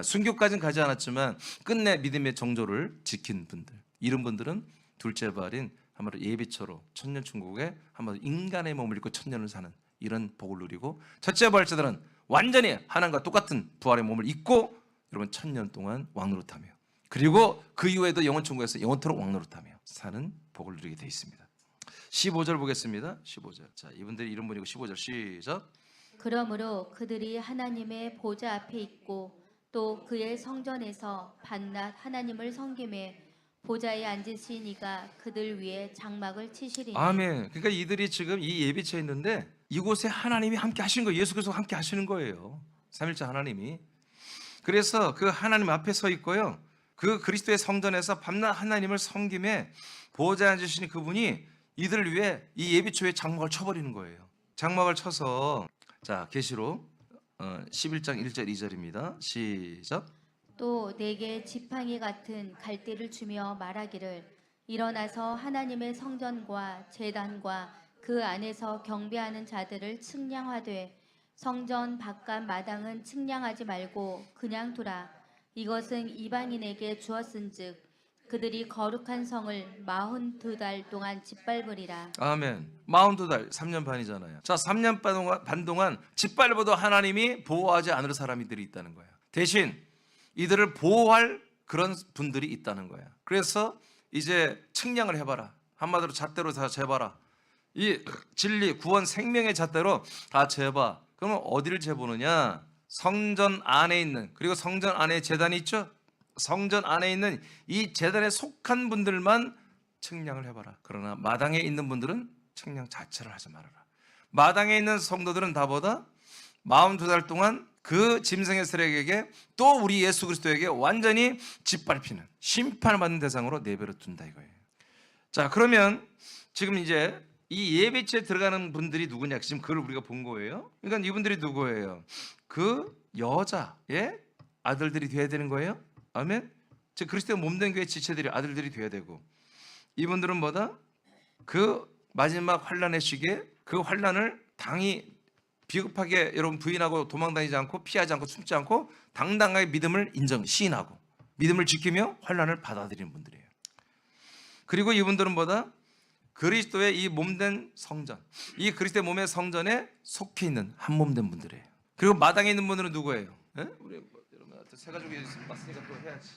순교까지는 가지 않았지만 끝내 믿음의 정조를 지킨 분들, 이런 분들은 둘째 부활인 한마디로 예비처로 천년천국에 한마디로 인간의 몸을 입고 천년을 사는 이런 복을 누리고, 첫째 부활자들은 완전히 하나님과 똑같은 부활의 몸을 입고 여러분 천년 동안 왕노릇하며, 그리고 그 이후에도 영원천국에서 영원토록 왕노릇하며 사는 복을 누리게 되어 있습니다. 15절 보겠습니다. 15절. 자, 이분들이 이런 분이고 15절 시작. 그러므로 그들이 하나님의 보좌 앞에 있고 또 그의 성전에서 밤낮 하나님을 섬기매 보좌에 앉으신 이가 그들 위에 장막을 치시리니. 아멘. 그러니까 이들이 지금 이 예비처에 있는데 이곳에 하나님이 함께 하시는 거예요. 예수 그리스도가 함께 하시는 거예요. 삼일째 하나님이. 그래서 그 하나님 앞에 서 있고요. 그 그리스도의 성전에서 밤낮 하나님을 섬김에 보좌에 앉으시는 그분이 이들을 위해 이 예비초에 장막을 쳐버리는 거예요. 장막을 쳐서, 자, 계시록 11장 1절 2절입니다. 시작. 또 내게 지팡이 같은 갈대를 주며 말하기를 일어나서 하나님의 성전과 제단과 그 안에서 경배하는 자들을 측량하되 성전 바깥 마당은 측량하지 말고 그냥 두라. 이것은 이방인에게 주었은즉 그들이 거룩한 성을 42달 동안 짓밟으리라. 아멘. 42달, 3년 반이잖아요. 자, 3년 반 동안 짓밟아도 하나님이 보호하지 않을 사람들이 있다는 거예요. 대신 이들을 보호할 그런 분들이 있다는 거예요. 그래서 이제 측량을 해봐라. 한마디로 잣대로 다 재봐라. 이 진리, 구원, 생명의 잣대로 다 재봐. 그러면 어디를 재보느냐? 성전 안에 있는, 그리고 성전 안에 제단이 있죠? 성전 안에 있는 이 제단에 속한 분들만 측량을 해봐라. 그러나 마당에 있는 분들은 측량 자체를 하지 말아라. 마당에 있는 성도들은 다보다 42달 동안 그 짐승의 세력에게 또 우리 예수 그리스도에게 완전히 짓밟히는 심판을 받는 대상으로 내버려 둔다 이거예요. 자, 그러면 지금 이제 이 예배처에 들어가는 분들이 누구냐? 지금 그걸 우리가 본 거예요. 그러니까 이분들이 누구예요? 그 여자의 아들들이 돼야 되는 거예요. 아멘. 즉 그리스도의 몸된 교회 지체들이 아들들이 돼야 되고, 이분들은 뭐다? 그 마지막 환란의 시기에 그 환란을 당히 비겁하게 여러분 부인하고 도망다니지 않고 피하지 않고 숨지 않고 당당하게 믿음을 시인하고 믿음을 지키며 환란을 받아들이는 분들이에요. 그리고 이분들은 뭐다? 그리스도의 이 몸된 성전, 이 그리스도의 몸의 성전에 속해 있는 한 몸된 분들이에요. 그리고 마당에 있는 분들은 누구예요? 우리 여러분 세 가족이 왔으니까 또 해야지.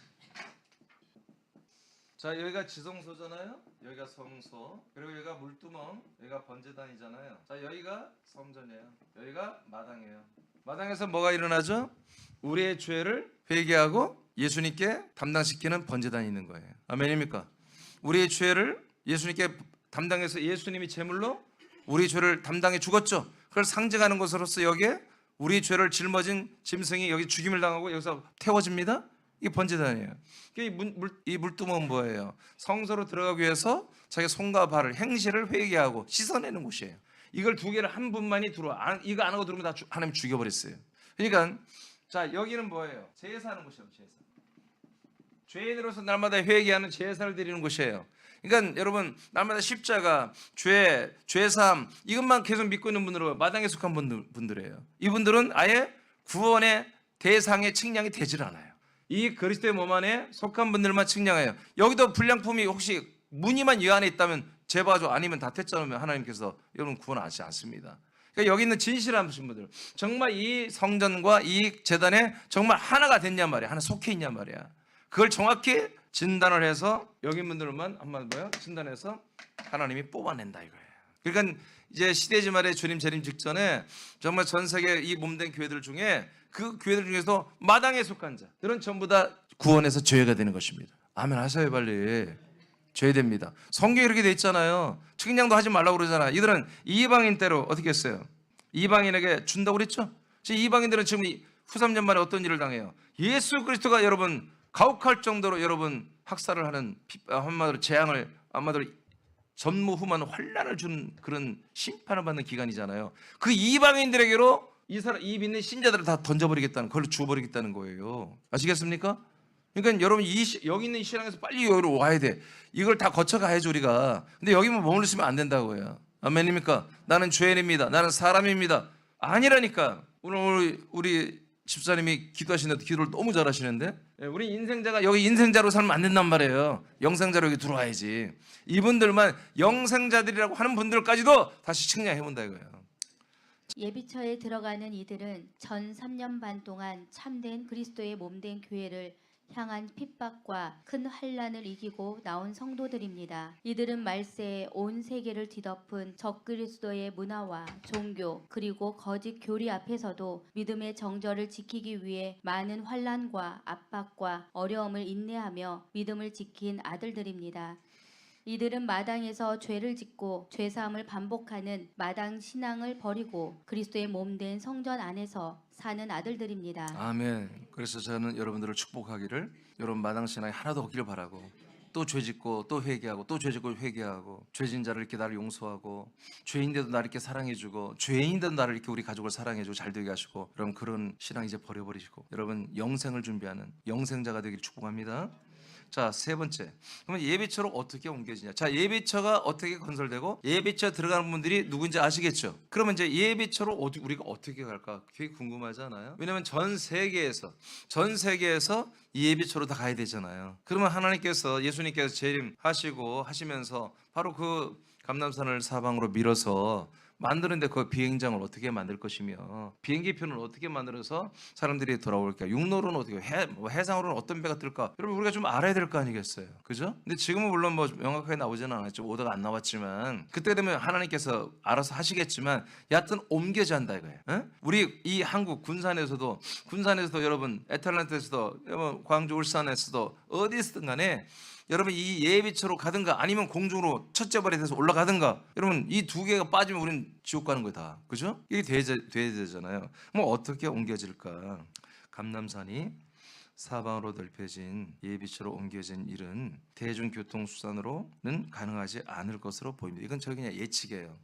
자, 여기가 지성소잖아요. 여기가 성소, 그리고 여기가 물두멍, 여기가 번제단이잖아요. 자, 여기가 성전이에요. 여기가 마당이에요. 마당에서 뭐가 일어나죠? 우리의 죄를 회개하고 예수님께 담당시키는 번제단이 있는 거예요. 아멘입니까? 우리의 죄를 예수님께 담당해서 예수님이 제물로 우리 죄를 담당해 죽었죠. 그걸 상징하는 것으로서 여기에 우리 죄를 짊어진 짐승이 여기 죽임을 당하고 여기서 태워집니다. 이게 번제단이에요. 이 물두멍은 뭐예요? 성소로 들어가기 위해서 자기 손과 발을 행실을 회개하고 씻어내는 곳이에요. 이걸 두 개를 한 분만이 들어와. 이거 안 하고 들어오면 다 하나님 죽여버렸어요. 그러니까 자, 여기는 뭐예요? 제사하는 곳이에요. 제사. 죄인으로서 날마다 회개하는 제사를 드리는 곳이에요. 그러니까 여러분 날마다 십자가, 죄사함 이것만 계속 믿고 있는 분들은 마당에 속한 분들이에요. 이분들은 아예 구원의 대상의 측량이 되질 않아요. 이 그리스도의 몸 안에 속한 분들만 측량해요. 여기도 불량품이 혹시 무늬만 이 안에 있다면 제봐줘, 아니면 다 퇴짜놓으면 하나님께서 여러분 구원하지 않습니다. 그러니까 여기 있는 진실한 분들, 정말 이 성전과 이 제단에 정말 하나가 됐냔 말이야. 하나 속해 있냔 말이야. 그걸 정확히 진단을 해서 여기 분들만 한마디 뭐야? 진단해서 하나님이 뽑아낸다 이거예요. 그러니까 이제 시대지 말에 주님 재림 직전에 정말 전 세계 이 몸된 교회들 중에 그 교회들 중에서 마당에 속한 자들은 전부 다 구원해서 죄가 되는 것입니다. 아멘 하세요 빨리. 죄 됩니다. 성경에 이렇게 돼 있잖아요. 측량도 하지 말라고 그러잖아요. 이들은 이방인 때로 어떻게 했어요? 이방인에게 준다고 그랬죠? 지금 이방인들은 지금 후 3년 만에 어떤 일을 당해요? 예수 그리스도가 여러분 가혹할 정도로 여러분 학살을 하는 한마디로 재앙을 한마디로 전무후무한 환난을 주는 그런 심판을 받는 기간이잖아요. 그 이방인들에게로 이 믿는 신자들을 다 던져버리겠다는, 그걸로 주워버리겠다는 거예요. 아시겠습니까? 그러니까 여러분 여기 있는 이 신앙에서 빨리 여기로 와야 돼. 이걸 다 거쳐가야죠 우리가. 근데 여기만 머물러 있으면 안 된다고요. 아멘입니까? 나는 죄인입니다. 나는 사람입니다. 아니라니까. 오늘 우리 집사님이 기도하시는데 기도를 너무 잘하시는데, 우리 인생자가 여기 인생자로 살면 안 된단 말이에요. 영생자로 여기 들어와야지. 이분들만 영생자들이라고 하는 분들까지도 다시 측량해본다 이거예요. 예비처에 들어가는 이들은 전 3년 반 동안 참된 그리스도의 몸된 교회를 향한 핍박과 큰 환난을 이기고 나온 성도들입니다. 이들은 말세에 온 세계를 뒤덮은 적그리스도의 문화와 종교 그리고 거짓 교리 앞에서도 믿음의 정절을 지키기 위해 많은 환난과 압박과 어려움을 인내하며 믿음을 지킨 아들들입니다. 이들은 마당에서 죄를 짓고 죄사함을 반복하는 마당 신앙을 버리고 그리스도의 몸된 성전 안에서 사는 아들들입니다. 아멘. 그래서 저는 여러분들을 축복하기를, 여러분 마당 신앙이 하나도 없기를 바라고, 또 죄짓고 또 회개하고 또 죄짓고 회개하고, 죄진 자를 이렇게 나를 용서하고, 죄인데도 나를 이렇게 사랑해주고, 죄인데도 나를 이렇게 우리 가족을 사랑해주고 잘 되게 하시고, 여러분 그런 신앙 이제 버려버리시고 여러분 영생을 준비하는 영생자가 되기를 축복합니다. 자, 세 번째. 그러면 예비처로 어떻게 옮겨지냐? 자, 예비처가 어떻게 건설되고 예비처 들어가는 분들이 누군지 아시겠죠? 그러면 이제 예비처로 우리가 어떻게 갈까? 되게 궁금하잖아요. 왜냐하면 전 세계에서 이 예비처로 다 가야 되잖아요. 그러면 하나님께서, 예수님께서 재림하시고 하시면서 바로 그 감람산을 사방으로 밀어서 만드는데 그 비행장을 어떻게 만들 것이며, 비행기표는 어떻게 만들어서 사람들이 돌아올까, 육로로는 어떻게, 해상으로는 어떤 배가 뜰까, 여러분 우리가 좀 알아야 될 거 아니겠어요, 그죠? 근데 지금은 물론 뭐 명확하게 나오지는 않았죠. 오다가 안 나왔지만 그때 되면 하나님께서 알아서 하시겠지만 여하튼 옮겨져 한다 이거예요. 우리 이 한국 군산에서도 여러분 애틀란타에서도 여러분 광주 울산에서도 어디서든 간에 여러분 이 예비처로 가든가 아니면 공중으로 첫째 발에 대해서 올라가든가, 여러분 이 두 개가 빠지면 우리는 지옥 가는 거야 다, 그죠? 이게 돼야 되잖아요. 뭐 어떻게 옮겨질까? 감람산이 사방으로 넓혀진 예비처로 옮겨진 일은 대중교통수단으로는 가능하지 않을 것으로 보입니다. 이건 저희 그냥 예측이에요.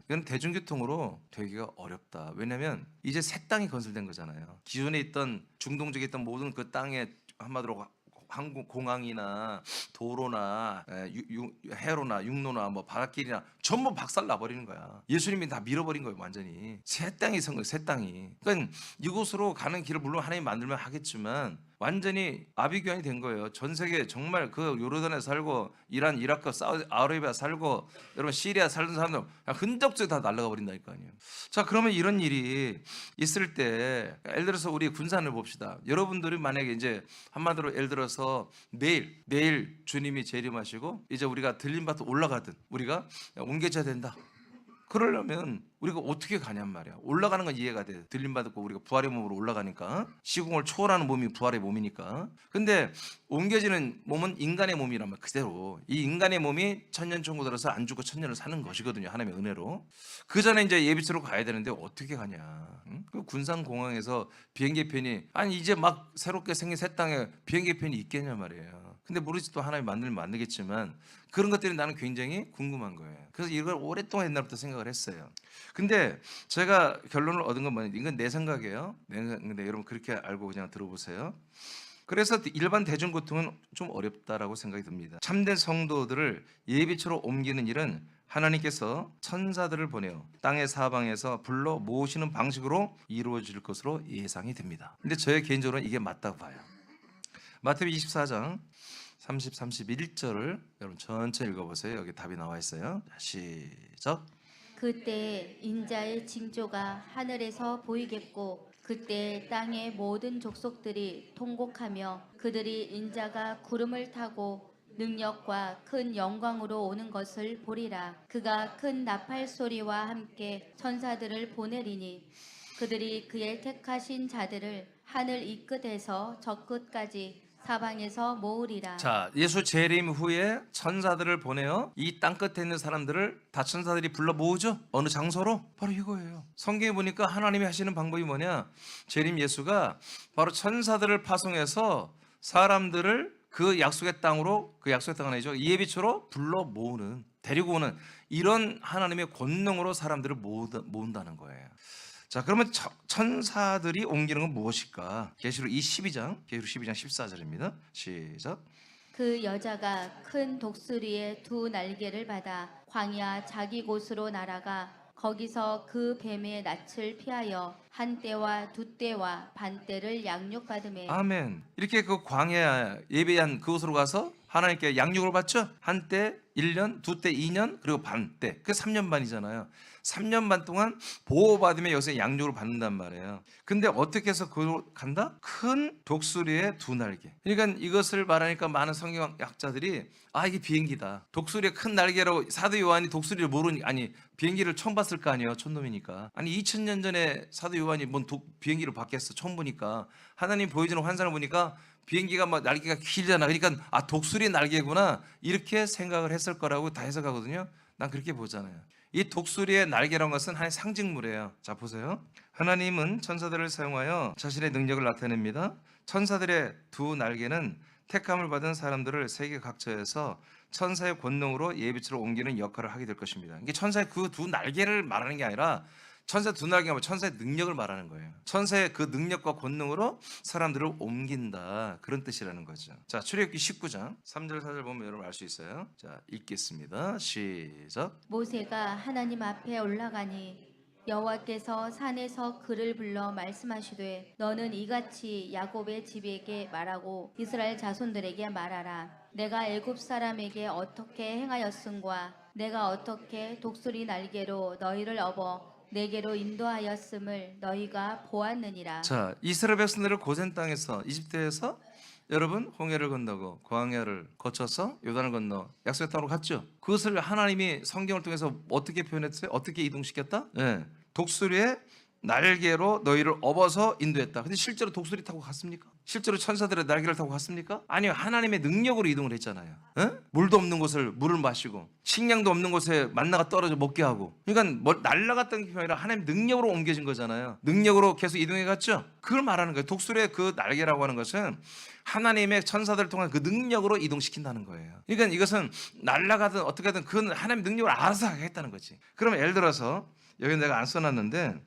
이건 대중교통으로 되기가 어렵다. 왜냐하면 이제 새 땅이 건설된 거잖아요. 기존에 있던 중동적에 있던 모든 그 땅에 한마디로 항공 공항이나 도로나 해로나 육로나 뭐 바닷길이나 전부 박살 나버리는 거야. 예수님이 다 밀어버린 거예요. 완전히 새 땅이 선 거예요. 새 땅이. 그러니까 이곳으로 가는 길을 물론 하나님 만들면 하겠지만 완전히 아비규환이 된 거예요. 전 세계 정말 그 요르단에 살고 이란, 이라크, 사우디아라비아 살고 여러분 시리아 살던 사람들 그냥 흔적도 다 날아가 버린다니까 아니에요. 자, 그러면 이런 일이 있을 때 예를 들어서 우리 군산을 봅시다. 여러분들이 만약에 이제 한마디로 예를 들어서 내일 주님이 재림하시고 이제 우리가 들림받아 올라가든 우리가 옮겨져야 된다. 그러려면 우리가 어떻게 가냔 말이야. 올라가는 건 이해가 돼. 들림받고 우리가 부활의 몸으로 올라가니까, 시공을 초월하는 몸이 부활의 몸이니까. 근데 옮겨지는 몸은 인간의 몸이란 말 그대로. 이 인간의 몸이 천년천국 들어서 안 죽고 천년을 사는 것이거든요. 하나님의 은혜로. 그 전에 이제 예비처로 가야 되는데 어떻게 가냐? 응? 그 군산공항에서 비행기편이, 아니 이제 막 새롭게 생긴 새 땅에 비행기편이 있겠냐 말이에요. 근데 모르지, 또 하나님 만들면 만들겠지만 그런 것들이 나는 굉장히 궁금한 거예요. 그래서 이걸 오랫동안 옛날부터 생각을 했어요. 근데 제가 결론을 얻은 건 뭐냐면, 이건 내 생각이에요. 근데 여러분 그렇게 알고 그냥 들어보세요. 그래서 일반 대중교통은 좀 어렵다라고 생각이 듭니다. 참된 성도들을 예비처로 옮기는 일은 하나님께서 천사들을 보내어 땅의 사방에서 불러 모으시는 방식으로 이루어질 것으로 예상이 됩니다. 근데 저의 개인적으로는 이게 맞다고 봐요. 마태복음 24장 30, 31절을 여러분 천천히 읽어보세요. 여기 답이 나와 있어요. 시작. 그때 인자의 징조가 하늘에서 보이겠고 그때 땅의 모든 족속들이 통곡하며 그들이 인자가 구름을 타고 능력과 큰 영광으로 오는 것을 보리라. 그가 큰 나팔 소리와 함께 천사들을 보내리니 그들이 그의 택하신 자들을 하늘 이 끝에서 저 끝까지 사방에서 모으리라. 자, 예수 재림 후에 천사들을 보내어 이 땅 끝에 있는 사람들을 다 천사들이 불러 모으죠. 어느 장소로? 바로 이거예요. 성경에 보니까 하나님이 하시는 방법이 뭐냐? 재림 예수가 바로 천사들을 파송해서 사람들을 그 약속의 땅으로, 그 약속의 땅은 아니죠, 예비처로 불러 모으는, 데리고 오는 이런 하나님의 권능으로 사람들을 모은다는 거예요. 자, 그러면 천사들이 옮기는 건 무엇일까? 계시록 12장 14절입니다. 시작. 그 여자가 큰 독수리의 두 날개를 받아 광야 자기 곳으로 날아가 거기서 그 뱀의 낯을 피하여 한 때와 두 때와 반 때를 양육받음에. 아멘. 이렇게 그 광야 예배한 그곳으로 가서 하나님께 양육을 받죠. 한때 1년, 두 때 2년, 그리고 반 때. 그 3년 반이잖아요. 3년 반 동안 보호받으며 여기서 양육을 받는단 말이에요. 근데 어떻게 해서 그걸 간다? 큰 독수리의 두 날개. 그러니까 이것을 말하니까 많은 성경학자들이 이게 비행기다. 독수리의 큰 날개라고. 사도 요한이 독수리를 비행기를 처음 봤을 거 아니에요. 촌놈이니까. 2000년 전에 사도 요한이 뭔 비행기를 봤겠어. 처음 보니까. 하나님 보여주는 환상을 보니까 비행기가 막 날개가 길잖아. 그러니까 독수리 날개구나 이렇게 생각을 했을 거라고 다 해석하거든요. 난 그렇게 보잖아요. 이 독수리의 날개라는 것은 하나의 상징물이에요. 자, 보세요. 하나님은 천사들을 사용하여 자신의 능력을 나타냅니다. 천사들의 두 날개는 택함을 받은 사람들을 세계 각처에서 천사의 권능으로 예비처로 옮기는 역할을 하게 될 것입니다. 이게 천사의 그 두 날개를 말하는 게 아니라 천사의 두 날개가 천사의 능력을 말하는 거예요. 천사의 그 능력과 권능으로 사람들을 옮긴다, 그런 뜻이라는 거죠. 자, 출애굽기 19장 3절 4절 보면 여러분 알 수 있어요. 자, 읽겠습니다. 시작. 모세가 하나님 앞에 올라가니 여호와께서 산에서 그를 불러 말씀하시되 너는 이같이 야곱의 집에게 말하고 이스라엘 자손들에게 말하라. 내가 애굽 사람에게 어떻게 행하였음과 내가 어떻게 독수리 날개로 너희를 업어 내게로 인도하였음을 너희가 보았느니라. 자, 이스라엘 백성들을 고센 땅에서, 이집트에서 여러분 홍해를 건너고 광야를 거쳐서 요단을 건너 약속의 땅으로 갔죠. 그것을 하나님이 성경을 통해서 어떻게 표현했어요? 어떻게 이동시켰다? 독수리의 날개로 너희를 업어서 인도했다. 근데 실제로 독수리 타고 갔습니까? 실제로 천사들의 날개를 타고 갔습니까? 아니요. 하나님의 능력으로 이동을 했잖아요. 물도 없는 곳을 물을 마시고 식량도 없는 곳에 만나가 떨어져 먹게 하고. 그러니까 날아갔던 게 아니라 하나님의 능력으로 옮겨진 거잖아요. 능력으로 계속 이동해 갔죠. 그걸 말하는 거예요. 독수리의 그 날개라고 하는 것은 하나님의 천사들을 통한 그 능력으로 이동시킨다는 거예요. 그러니까 이것은 날아가든 어떻게 하든 그건 하나님의 능력으로 알아서 하겠다는 거지. 그러면 예를 들어서 여기 내가 안 써놨는데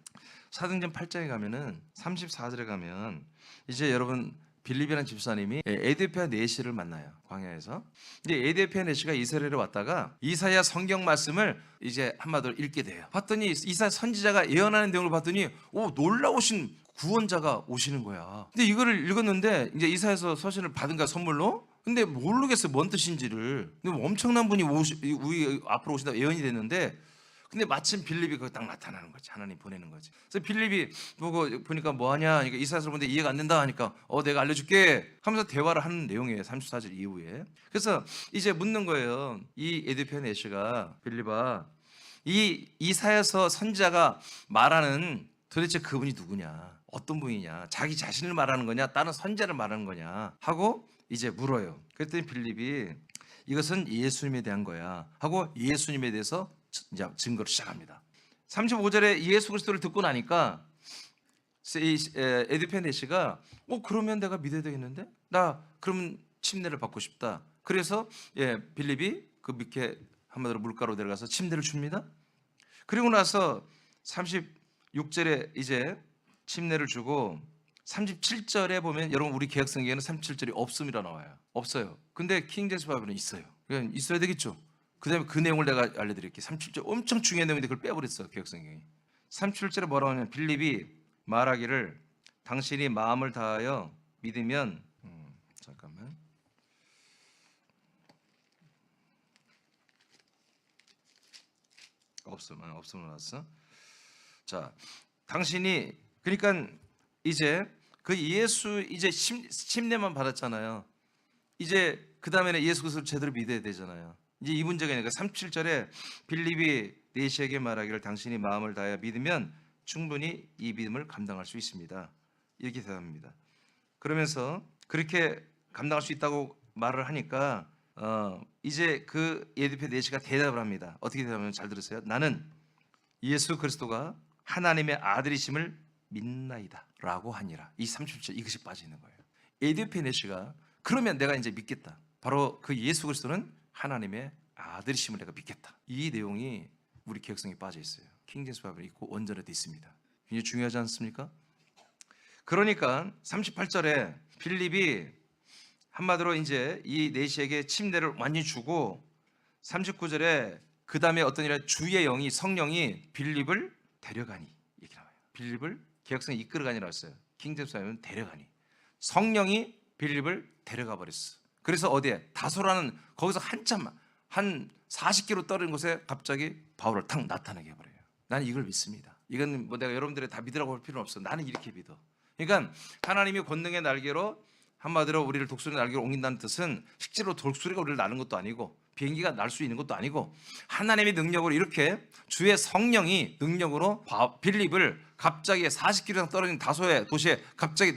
사도행전 8장에 가면은 34절에 가면 이제 여러분 빌립이라는 집사님이 에디오피아 네시를 만나요. 광야에서. 이제 에디오피아 네시가 이스라엘에 왔다가 이사야 성경 말씀을 이제 한마디로 읽게 돼요. 봤더니 이사야 선지자가 예언하는 내용을 봤더니 놀라우신 구원자가 오시는 거야. 근데 이거를 읽었는데 이제 이사야서 서신을 받은 거야, 선물로. 근데 모르겠어요, 뭔 뜻인지를. 근데 엄청난 분이 우리 앞으로 오신다고 예언이 됐는데, 근데 마침 빌립이 거기 딱 나타나는 거지. 하나님 보내는 거지. 그래서 빌립이 보니까 뭐하냐, 그러니까 이사야서 보는데 이해가 안 된다 하니까 내가 알려줄게 하면서 대화를 하는 내용이에요. 34절 이후에. 그래서 이제 묻는 거예요. 이 에디오피아 네시가 빌립아, 이 이사야서 선지자가 말하는 도대체 그분이 누구냐, 어떤 분이냐, 자기 자신을 말하는 거냐, 다른 선지자를 말하는 거냐 하고 이제 물어요. 그랬더니 빌립이 이것은 예수님에 대한 거야 하고 예수님에 대해서 이제 증거를 시작합니다. 35절에 예수 그리스도를 듣고 나니까 에디오피아 네시가 그러면 내가 믿어야 되겠는데? 나 그러면 침례를 받고 싶다. 그래서 빌립이 그 밑에 한마디로 물가로 내려가서 침례를 줍니다. 그리고 나서 36절에 이제 침례를 주고 37절에 보면 여러분 우리 개혁성경에는 37절이 없음이라 나와요. 없어요. 근데 킹제임스 바이블은 있어요. 그러니까 있어야 되겠죠. 그 다음에 그 내용을 내가 알려드릴게요. 37절 엄청 중요한 내용인데 그걸 빼버렸어, 개혁성경이. 37절에 뭐라고 하냐면 빌립이 말하기를 당신이 마음을 다하여 믿으면 잠깐만. 없음을 나왔어. 자, 당신이 그러니까 이제 그 예수 이제 침례만 받았잖아요. 이제 그 다음에는 예수 그리스도를 제대로 믿어야 되잖아요. 이제 이 문제가 있으니까 37절에 빌립이 네시에게 말하기를 당신이 마음을 다하여 믿으면 충분히 이 믿음을 감당할 수 있습니다. 이렇게 대답합니다. 그러면서 그렇게 감당할 수 있다고 말을 하니까 이제 그 에디페 네시가 대답을 합니다. 어떻게 대답하면 잘 들으세요. 나는 예수 그리스도가 하나님의 아들이심을 믿나이다 라고 하니라. 이 30절 이것이 빠져 있는 거예요. 에디페 네시가 그러면 내가 이제 믿겠다. 바로 그 예수 그리스도는 하나님의 아들이심을 내가 믿겠다. 이 내용이 우리 개혁성에 빠져 있어요. 킹제임스 바이블에 있고 원전에도 있습니다. 굉장히 중요하지 않습니까? 그러니까 38절에 빌립이 한마디로 이제 이 네시에게 침례를 완전히 주고 39절에 그 다음에 어떤 일에 주의 영이 성령이 빌립을 데려가니 이렇게 나와요. 빌립을 개혁성에 이끌어가니라고 했어요. 킹제임스 바이블은 데려가니 성령이 빌립을 데려가 버렸어. 그래서 어디에 다소라는 거기서 한참 한 40km 떨어진 곳에 갑자기 바울을 탁 나타나게 해버려요. 나는 이걸 믿습니다. 이건 뭐 내가 여러분들이 다 믿으라고 할 필요는 없어. 나는 이렇게 믿어. 그러니까 하나님이 권능의 날개로 한마디로 우리를 독수리 날개로 옮긴다는 뜻은 실제로 독수리가 우리를 나는 것도 아니고 비행기가 날 수 있는 것도 아니고 하나님의 능력으로 이렇게 주의 성령이 능력으로 빌립을 갑자기 40km 이상 떨어진 다소의 도시에 갑자기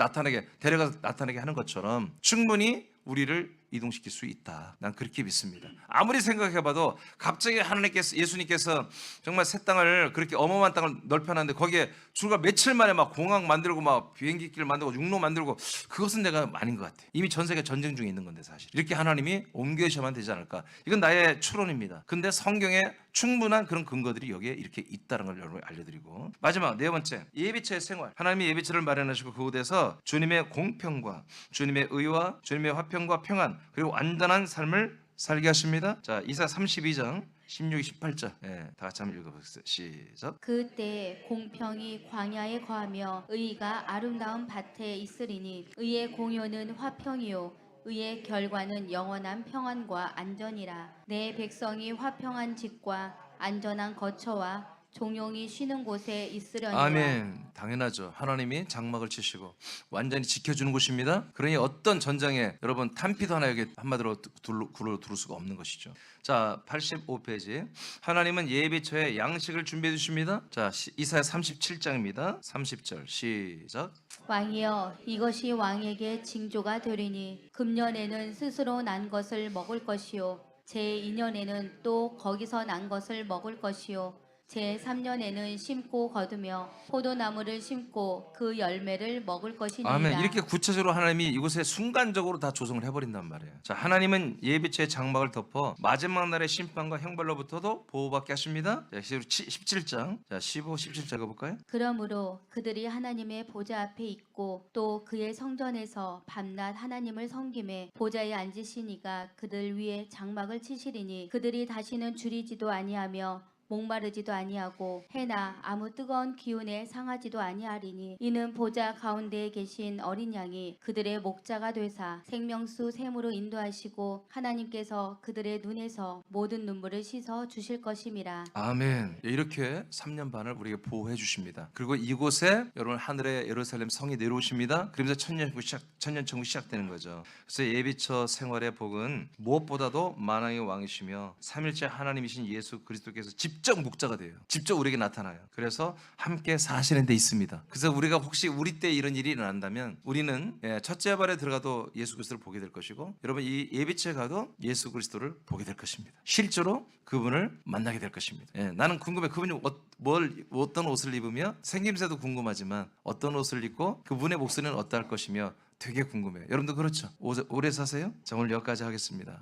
데려가서 나타나게 하는 것처럼 충분히 우리를 이동시킬 수 있다. 난 그렇게 믿습니다. 아무리 생각해봐도 갑자기 예수님께서 정말 새 땅을 그렇게 어마어마한 땅을 넓혀놨는데 거기에 불과 며칠 만에 막 공항 만들고 막 비행기길 만들고 육로 만들고 그것은 내가 아닌 것 같아. 이미 전 세계 전쟁 중에 있는 건데 사실 이렇게 하나님이 옮겨주셔야만 되지 않을까. 이건 나의 추론입니다. 근데 성경에 충분한 그런 근거들이 여기에 이렇게 있다는 걸 여러분 알려드리고 마지막 네 번째 예비처의 생활. 하나님이 예비처를 마련하시고 그곳에서 주님의 공평과 주님의 의와 주님의 화평과 평안 그리고 안전한 삶을 살게 하십니다. 자, 이사 32장 16, 18절 다 같이 한번 읽어보겠습니다. 시작. 그때 공평이 광야에 거하며 의가 아름다운 밭에 있으리니 의의 공효는 화평이요 의의 결과는 영원한 평안과 안전이라. 내 백성이 화평한 집과 안전한 거처와 종용이 쉬는 곳에 있으려니와. 아멘. 당연하죠. 하나님이 장막을 치시고 완전히 지켜주는 곳입니다. 그러니 어떤 전장에 여러분 탄피도 하나 여기 한마디로 두를 수가 없는 것이죠. 자, 85페이지. 하나님은 예비처에 양식을 준비해 주십니다. 자, 이사야 37장입니다. 30절 시작. 왕이여 이것이 왕에게 징조가 되리니 금년에는 스스로 난 것을 먹을 것이요 제2년에는 또 거기서 난 것을 먹을 것이요 제3년에는 심고 거두며 포도나무를 심고 그 열매를 먹을 것이니라. 아멘. 이렇게 구체적으로 하나님이 이곳에 순간적으로 다 조성을 해버린단 말이에요. 자, 하나님은 예비처의 장막을 덮어 마지막 날의 심판과 형벌로부터도 보호받게 하십니다. 자, 17장 자 15, 17절 읽어볼까요? 그러므로 그들이 하나님의 보좌 앞에 있고 또 그의 성전에서 밤낮 하나님을 섬김에 보좌에 앉으시니가 그들 위에 장막을 치시리니 그들이 다시는 줄이지도 아니하며 목마르지도 아니하고 해나 아무 뜨거운 기운에 상하지도 아니하리니 이는 보좌 가운데에 계신 어린 양이 그들의 목자가 되사 생명수 샘으로 인도하시고 하나님께서 그들의 눈에서 모든 눈물을 씻어 주실 것임이라. 아멘. 이렇게 3년 반을 우리에게 보호해 주십니다. 그리고 이곳에 여러분 하늘의 예루살렘 성이 내려오십니다. 그러면서 천년천국 시작되는 거죠. 그래서 예비처 생활의 복은 무엇보다도 만왕의 왕이시며 삼일째 하나님이신 예수 그리스도께서 직접 목자가 돼요. 직접 우리에게 나타나요. 그래서 함께 사시는 데 있습니다. 그래서 우리가 혹시 우리 때 이런 일이 일어난다면 우리는 첫째 발에 들어가도 예수 그리스도를 보게 될 것이고 여러분 이 예비처에 가도 예수 그리스도를 보게 될 것입니다. 실제로 그분을 만나게 될 것입니다. 나는 궁금해. 그분이 어떤 옷을 입으며 생김새도 궁금하지만 어떤 옷을 입고 그분의 목소리는 어떠할 것이며 되게 궁금해요. 여러분도 그렇죠? 오래 사세요? 자, 오늘 여기까지 하겠습니다.